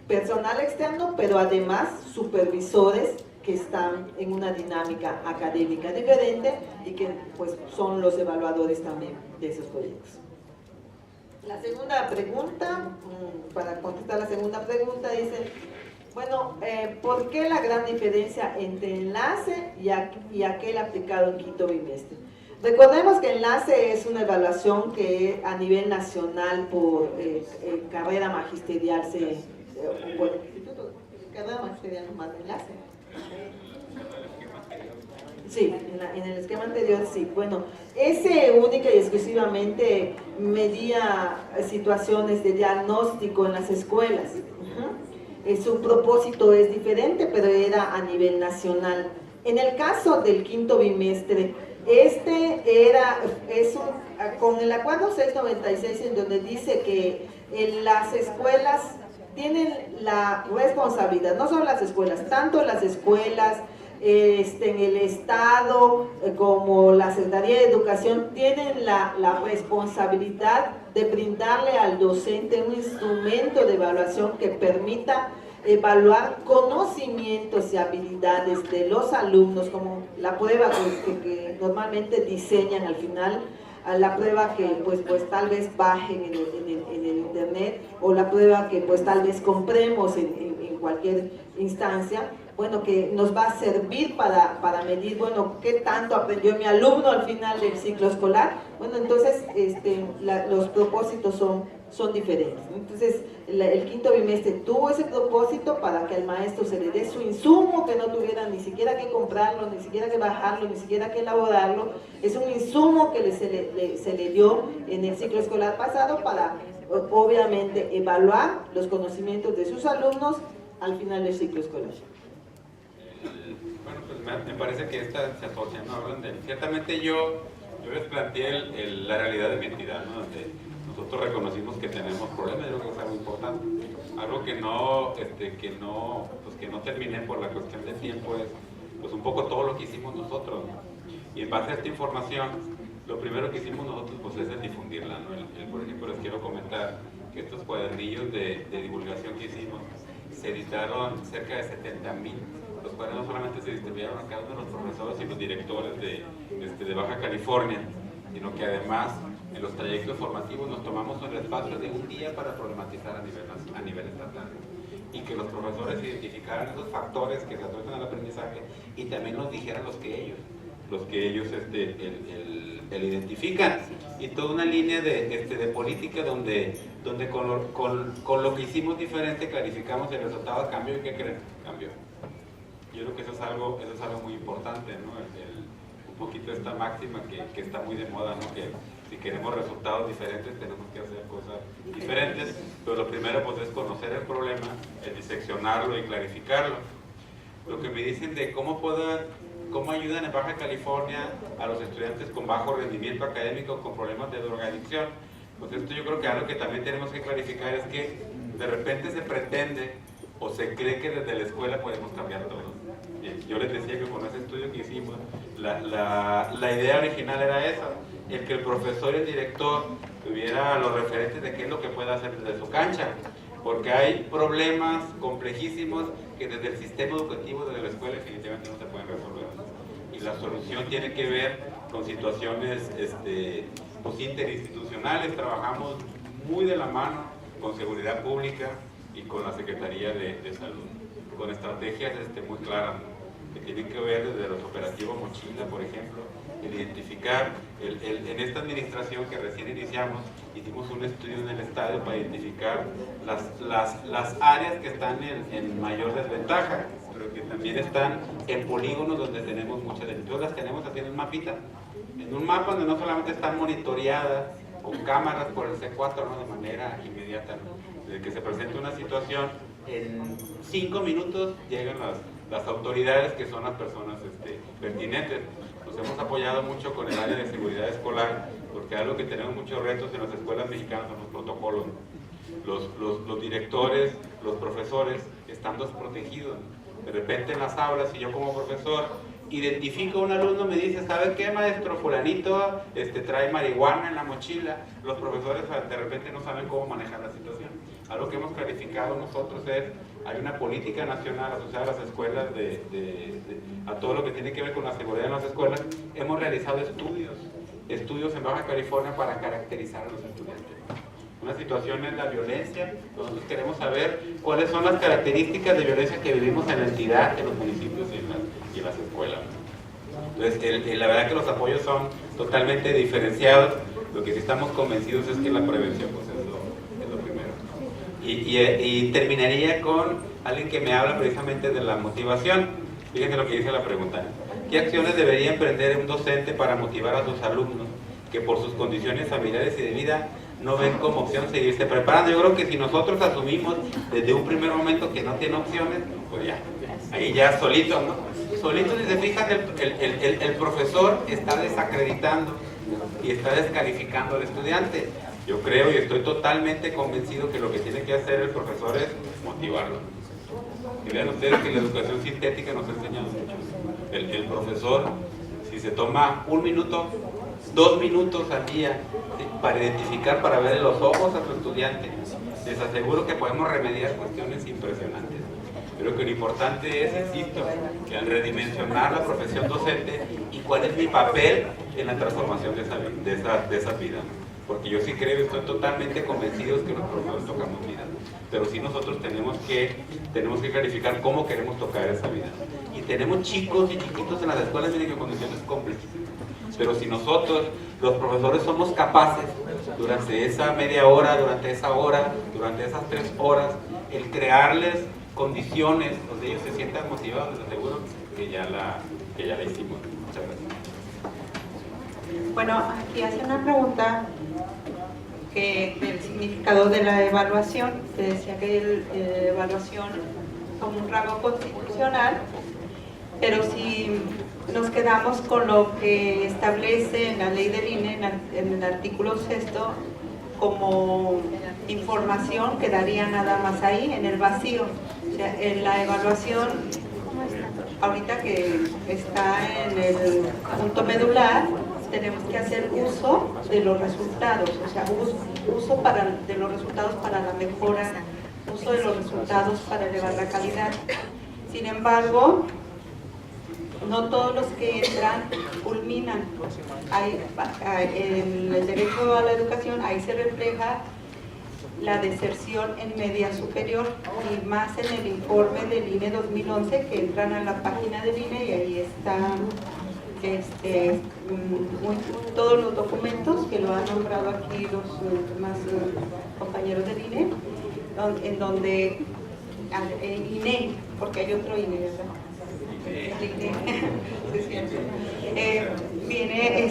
Speaker 3: personal externo, pero además supervisores que están en una dinámica académica diferente y que pues son los evaluadores también de esos proyectos. La segunda pregunta, para contestar la segunda pregunta, dice, bueno, ¿por qué la gran diferencia entre enlace y aquel aplicado en quinto bimestre? Recordemos que enlace es una evaluación que a nivel nacional por carrera magisterial carrera magisterial más enlace. Sí, en el esquema anterior sí. Bueno, ese única y exclusivamente medía situaciones de diagnóstico en las escuelas. Su propósito es diferente, pero era a nivel nacional. En el caso del quinto bimestre, con el acuerdo 696, en donde dice que las escuelas tienen la responsabilidad, no solo las escuelas, tanto las escuelas en el Estado como la Secretaría de Educación tienen la responsabilidad de brindarle al docente un instrumento de evaluación que permita evaluar conocimientos y habilidades de los alumnos, como la prueba que normalmente diseñan al final, a la prueba que pues tal vez bajen en el internet, o la prueba que pues tal vez compremos en cualquier instancia, bueno, que nos va a servir para medir, bueno, qué tanto aprendió mi alumno al final del ciclo escolar. Bueno, entonces los propósitos son diferentes. Entonces el quinto bimestre tuvo ese propósito para que al maestro se le dé su insumo, que no tuviera ni siquiera que comprarlo, ni siquiera que bajarlo, ni siquiera que elaborarlo. Es un insumo que se le dio en el ciclo escolar pasado para obviamente evaluar los conocimientos de sus alumnos al final del ciclo escolar.
Speaker 1: Bueno, pues me parece que esta se asocia, ¿no? Hablan de, ciertamente yo les planteé la realidad de mi entidad, ¿no? Donde nosotros reconocimos que tenemos problemas. Yo creo que es algo importante. Algo que no terminé por la cuestión de tiempo es pues un poco todo lo que hicimos nosotros, ¿no? Y en base a esta información, lo primero que hicimos nosotros pues es difundirla, ¿no? Por ejemplo, les quiero comentar que estos cuadernillos de divulgación que hicimos se editaron cerca de 70,000. Los cuales no solamente se distribuyeron a cada uno de los profesores y los directores de Baja California, sino que además en los trayectos formativos nos tomamos un espacio de un día para problematizar a nivel estatal, y que los profesores identificaran esos factores que se asocian al aprendizaje y también nos dijeran los que ellos que lo identifican, y toda una línea de política donde con lo que hicimos diferente clarificamos el resultado, cambio, y ¿qué creen? Cambió. Yo creo que eso es algo muy importante, ¿no? Un poquito esta máxima que está muy de moda, ¿no? Que si queremos resultados diferentes tenemos que hacer cosas diferentes, pero lo primero pues es conocer el problema, diseccionarlo y clarificarlo. Lo que me dicen de cómo ayudan en Baja California a los estudiantes con bajo rendimiento académico, con problemas de drogadicción, pues esto yo creo que algo que también tenemos que clarificar es que de repente se pretende o se cree que desde la escuela podemos cambiar todo. Yo les decía que con ese estudio que hicimos, la idea original era esa, el que el profesor y el director tuviera los referentes de qué es lo que puede hacer desde su cancha, porque hay problemas complejísimos que desde el sistema educativo, desde la escuela, definitivamente no se pueden resolver. Y la solución tiene que ver con situaciones pues, interinstitucionales. Trabajamos muy de la mano con Seguridad Pública y con la Secretaría de Salud, con estrategias muy claras, que tienen que ver desde los operativos Mochila, por ejemplo, el identificar, en esta administración que recién iniciamos, hicimos un estudio en el estadio para identificar las áreas que están en mayor desventaja, pero que también están en polígonos donde tenemos muchas delincuencias. Las tenemos así en un mapita, en un mapa donde no solamente están monitoreadas con cámaras por el C4, ¿no? De manera inmediata, ¿no? Desde que se presenta una situación, en 5 minutos llegan las autoridades, que son las personas pertinentes. Nos hemos apoyado mucho con el área de seguridad escolar, porque algo que tenemos muchos retos en las escuelas mexicanas son los protocolos, ¿no? Los directores, los profesores están desprotegidos, ¿no? De repente en las aulas, si yo como profesor identifico a un alumno, me dice, ¿sabe qué, maestro? Fulanito trae marihuana en la mochila. Los profesores de repente no saben cómo manejar la situación. Algo que hemos clarificado nosotros es, hay una política nacional asociada a las escuelas, a todo lo que tiene que ver con la seguridad en las escuelas. Hemos realizado estudios en Baja California para caracterizar a los estudiantes. Una situación es la violencia. Nosotros queremos saber cuáles son las características de violencia que vivimos en la entidad, en los municipios y en las escuelas. Entonces, la verdad que los apoyos son totalmente diferenciados. Lo que sí estamos convencidos es que la prevención pues, es lo primero. Y terminaría con alguien que me habla precisamente de la motivación. Fíjense lo que dice la pregunta. ¿Qué acciones debería emprender un docente para motivar a sus alumnos que por sus condiciones familiares y de vida no ven como opción seguirse preparando? Yo creo que si nosotros asumimos desde un primer momento que no tiene opciones, pues ya, ahí ya solito, ¿no? Solito, si se fijan, el profesor está desacreditando y está descalificando al estudiante. Yo creo y estoy totalmente convencido que lo que tiene que hacer el profesor es motivarlo. Y vean ustedes que la educación sintética nos ha enseñado mucho. El profesor, si se toma 1 minuto, 2 minutos al día para identificar, para ver en los ojos a su estudiante, les aseguro que podemos remediar cuestiones impresionantes. Creo que lo importante es, insisto, que al redimensionar la profesión docente y cuál es mi papel en la transformación de esa vida. Porque yo sí creo y estoy totalmente convencido que los profesores tocamos vidas, pero sí nosotros tenemos que clarificar cómo queremos tocar esa vida. Y tenemos chicos y chiquitos en las escuelas, miren que condiciones complejísimas. Pero si nosotros, los profesores, somos capaces, durante esa media hora, durante esa hora, durante esas 3 horas, el crearles condiciones donde ellos se sientan motivados, les aseguro que ya la hicimos. Muchas gracias.
Speaker 2: Bueno, aquí hace una pregunta del significado de la evaluación, que decía que la evaluación como un rango constitucional, pero si nos quedamos con lo que establece en la ley del INE, en el artículo 6, como información, quedaría nada más ahí, en el vacío. O sea, en la evaluación, ahorita que está en el punto medular, tenemos que hacer uso de los resultados, o sea, uso de los resultados para la mejora, uso de los resultados para elevar la calidad. Sin embargo, no todos los que entran culminan. En el derecho a la educación, ahí se refleja la deserción en media superior, y más en el informe del INE 2011, que entran a la página del INE y ahí está todos los documentos que lo han nombrado aquí los demás compañeros del INE, en donde INE, porque hay otro INE, ¿verdad? El INE, sí, es cierto. Viene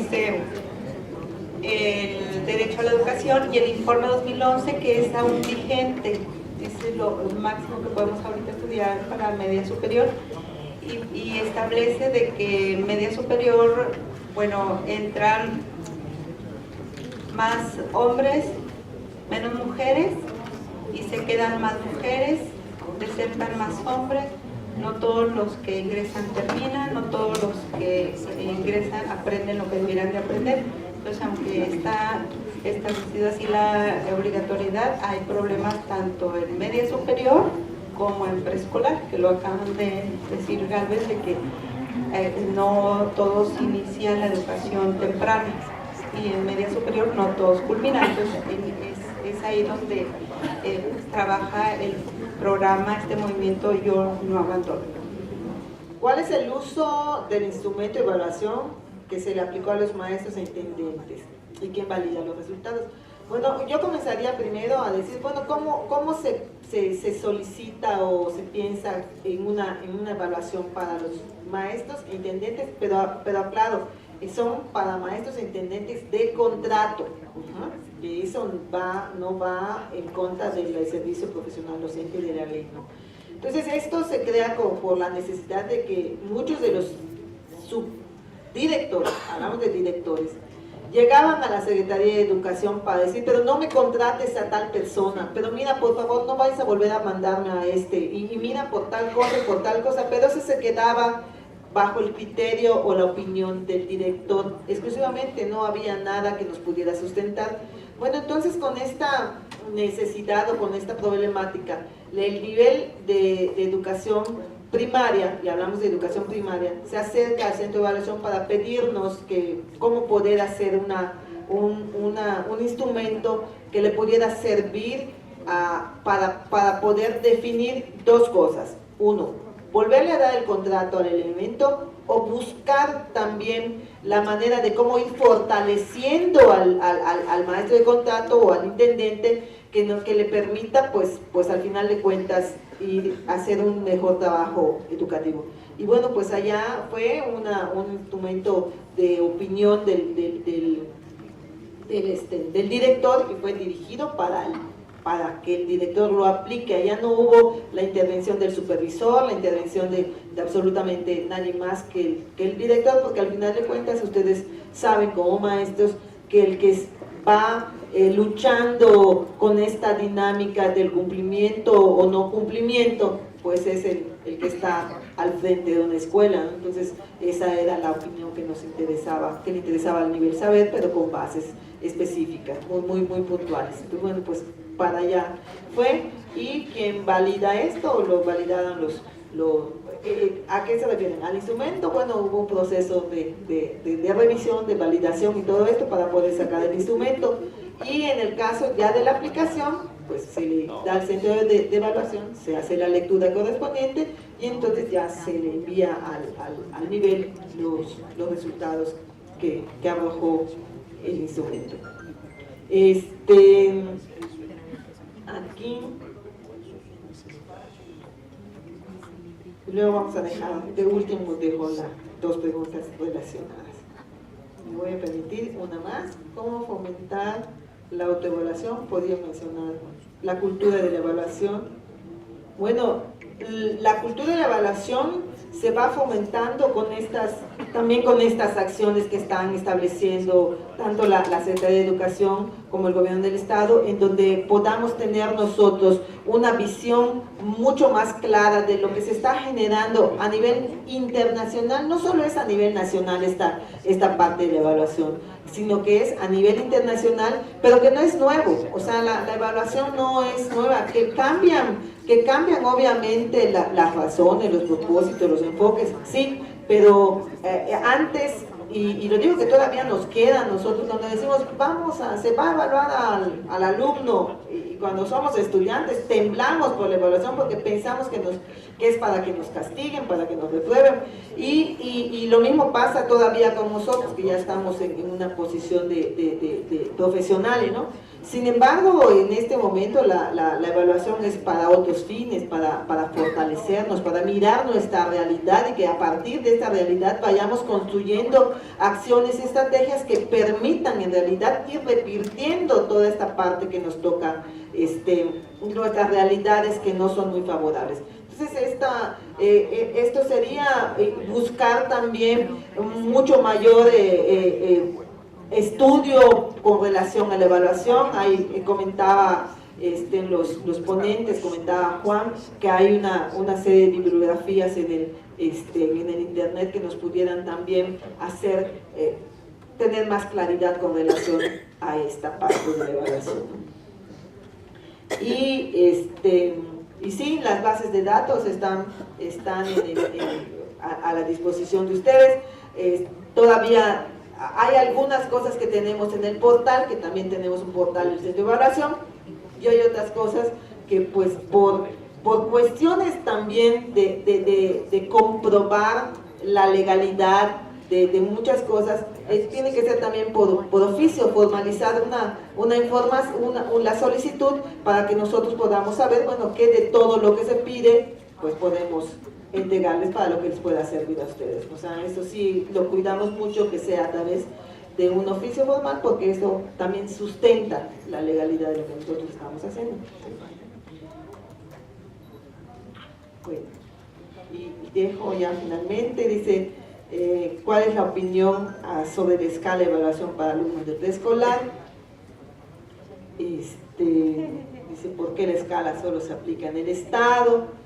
Speaker 2: el derecho a la educación y el informe 2011, que es aún vigente, es lo máximo que podemos ahorita estudiar para media superior, y establece de que en media superior, bueno, entran más hombres, menos mujeres, y se quedan más mujeres, desertan más hombres. No todos los que ingresan terminan, no todos los que ingresan aprenden lo que deberían de aprender. Entonces, aunque está establecida así la obligatoriedad, hay problemas tanto en media superior como en preescolar, que lo acaban de decir Galvez, de que no todos inician la educación temprana y en media superior no todos culminan. Entonces, es ahí donde trabaja el programa, este movimiento Yo No Abandono.
Speaker 3: ¿Cuál es el uso del instrumento de evaluación que se le aplicó a los maestros e intendentes? ¿Y quién valida los resultados? Bueno, yo comenzaría primero a decir, bueno, ¿cómo se solicita o se piensa en una evaluación para los maestros e intendentes? Pero claro, son para maestros e intendentes de contrato. Y eso no va en contra del servicio profesional docente de la ley, ¿no? Entonces esto se crea por la necesidad de que muchos de los subdirectores, hablamos de directores, llegaban a la Secretaría de Educación para decir, pero no me contrates a tal persona, pero mira, por favor, no vais a volver a mandarme a y mira por tal cosa, pero eso se quedaba bajo el criterio o la opinión del director, exclusivamente, no había nada que nos pudiera sustentar. Bueno, entonces con esta necesidad o con esta problemática, el nivel de educación primaria, y hablamos de educación primaria, se acerca al centro de evaluación para pedirnos cómo poder hacer un instrumento que le pudiera servir para poder definir dos cosas. Uno, volverle a dar el contrato al elemento, o buscar también la manera de cómo ir fortaleciendo al maestro de contrato o al intendente que le permita pues al final de cuentas ir a hacer un mejor trabajo educativo. Y bueno, pues allá fue un instrumento de opinión del director, que fue dirigido para que el director lo aplique. Allá no hubo la intervención del supervisor, la intervención de absolutamente nadie más que el director, porque al final de cuentas ustedes saben como maestros que el que va luchando con esta dinámica del cumplimiento o no cumplimiento, pues es el que está al frente de una escuela, ¿no? Entonces esa era la opinión que nos interesaba, que le interesaba al nivel saber, pero con bases específicas, muy puntuales. Entonces bueno, pues para allá fue, y quien valida esto, lo validaron ¿a qué se refieren? Al instrumento. Bueno, hubo un proceso de revisión, de validación y todo esto para poder sacar el instrumento, y en el caso ya de la aplicación, pues se le da al centro de evaluación, se hace la lectura correspondiente y entonces ya se le envía al nivel los resultados que arrojó el instrumento. Aquí luego vamos a dejar, de último dejo las dos preguntas relacionadas. Me voy a permitir una más. ¿Cómo fomentar la autoevaluación? Podría mencionar la cultura de la evaluación. Bueno, la cultura de la evaluación se va fomentando también con estas acciones que están estableciendo tanto la Secretaría de Educación como el Gobierno del Estado, en donde podamos tener nosotros una visión mucho más clara de lo que se está generando a nivel internacional. No solo es a nivel nacional esta parte de la evaluación, sino que es a nivel internacional, pero que no es nuevo. O sea, la evaluación no es nueva, que cambian obviamente las razones, los propósitos, los enfoques, sí, pero antes y lo digo que todavía nos queda, nosotros cuando decimos se va a evaluar al alumno, y cuando somos estudiantes temblamos por la evaluación porque pensamos que es para que nos castiguen, para que nos reprueben, y lo mismo pasa todavía con nosotros que ya estamos en una posición de profesionales, ¿no? Sin embargo, en este momento la evaluación es para otros fines, para fortalecernos, para mirar nuestra realidad y que a partir de esta realidad vayamos construyendo acciones y estrategias que permitan en realidad ir revirtiendo toda esta parte que nos toca, nuestras realidades que no son muy favorables. Entonces esto sería buscar también mucho mayor estudio con relación a la evaluación. Ahí comentaba los ponentes, comentaba Juan, que hay una serie de bibliografías en el internet que nos pudieran también hacer tener más claridad con relación a esta parte de la evaluación. Y sí, las bases de datos están a la disposición de ustedes. Todavía hay algunas cosas que tenemos en el portal, que también tenemos un portal del centro de evaluación, y hay otras cosas que pues por cuestiones también de comprobar la legalidad de muchas cosas, tiene que ser también por oficio, formalizar la solicitud para que nosotros podamos saber, bueno, que de todo lo que se pide, pues podemos entregarles para lo que les pueda servir a ustedes. O sea, eso sí, lo cuidamos mucho que sea a través de un oficio formal, porque eso también sustenta la legalidad de lo que nosotros estamos haciendo. Bueno, y dejo ya finalmente, dice, ¿cuál es la opinión sobre la escala de evaluación para alumnos de preescolar? Dice, ¿por qué la escala solo se aplica en el Estado?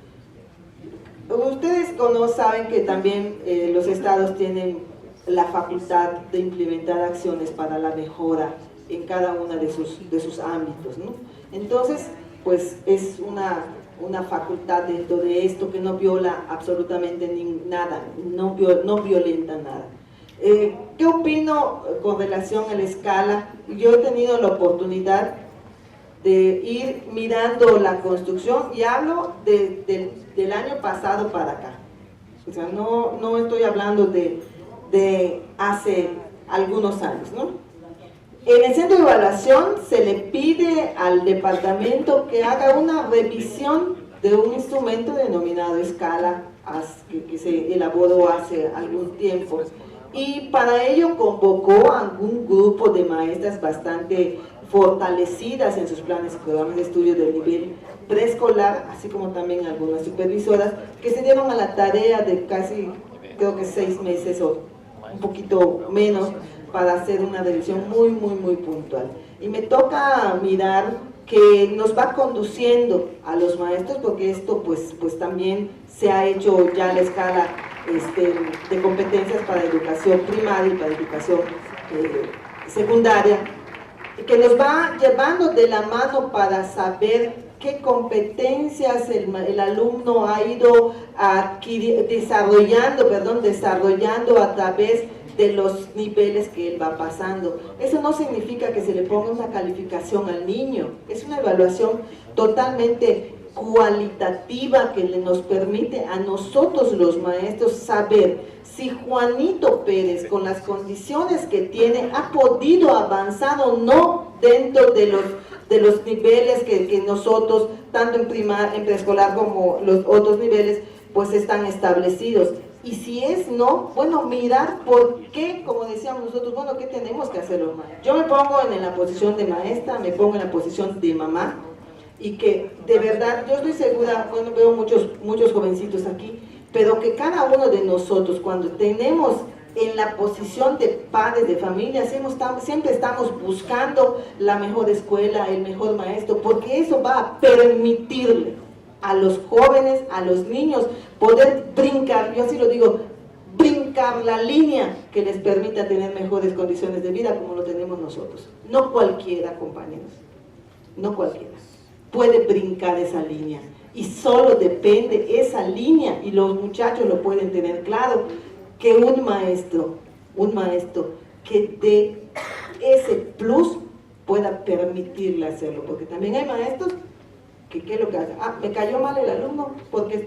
Speaker 3: Ustedes saben que también los estados tienen la facultad de implementar acciones para la mejora en cada uno de sus ámbitos, ¿no? Entonces, pues es una facultad dentro de esto que no viola absolutamente nada, no violenta nada. ¿Qué opino con relación a la escala? Yo he tenido la oportunidad de ir mirando la construcción y hablo del año pasado para acá. O sea, no estoy hablando de hace algunos años, ¿no? En el centro de evaluación se le pide al departamento que haga una revisión de un instrumento denominado escala que se elaboró hace algún tiempo, y para ello convocó a algún grupo de maestras bastante fortalecidas en sus planes y programas de estudio del nivel preescolar, así como también algunas supervisoras que se dieron a la tarea de casi, creo que 6 meses o un poquito menos, para hacer una revisión muy puntual. Y me toca mirar que nos va conduciendo a los maestros, porque esto pues también se ha hecho ya la escala de competencias para educación primaria y para educación secundaria, que nos va llevando de la mano para saber qué competencias el alumno ha ido desarrollando a través de los niveles que él va pasando. Eso no significa que se le ponga una calificación al niño, es una evaluación totalmente cualitativa que nos permite a nosotros los maestros saber si Juanito Pérez, con las condiciones que tiene, ha podido avanzar o no dentro de los niveles que nosotros, tanto en preescolar como los otros niveles, pues están establecidos. Y si es no, bueno, mirar por qué, como decíamos nosotros, bueno, ¿qué tenemos que hacer los maestros? Yo me pongo en la posición de maestra, me pongo en la posición de mamá, y que de verdad, yo estoy segura, bueno, veo muchos jovencitos aquí, pero que cada uno de nosotros, cuando tenemos en la posición de padres de familia, siempre estamos buscando la mejor escuela, el mejor maestro, porque eso va a permitirle a los jóvenes, a los niños, poder brincar, yo así lo digo, brincar la línea que les permita tener mejores condiciones de vida como lo tenemos nosotros. No cualquiera, compañeros, no cualquiera puede brincar esa línea, y solo depende esa línea, y los muchachos lo pueden tener claro, que un maestro un maestro que de ese plus pueda permitirle hacerlo, porque también hay maestros que ¿qué es lo que hacen? Ah, me cayó mal el alumno porque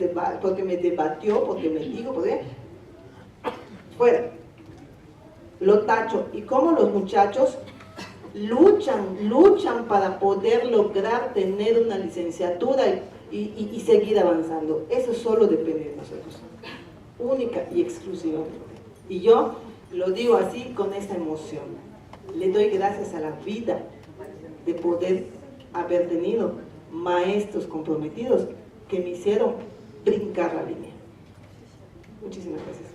Speaker 3: me debatió, porque me dijo, porque fuera, lo tacho. Y como los muchachos luchan para poder lograr tener una licenciatura y seguir avanzando. Eso solo depende de nosotros, única y exclusivamente. Y yo lo digo así con esa emoción. Le doy gracias a la vida de poder haber tenido maestros comprometidos que me hicieron brincar la línea. Muchísimas gracias.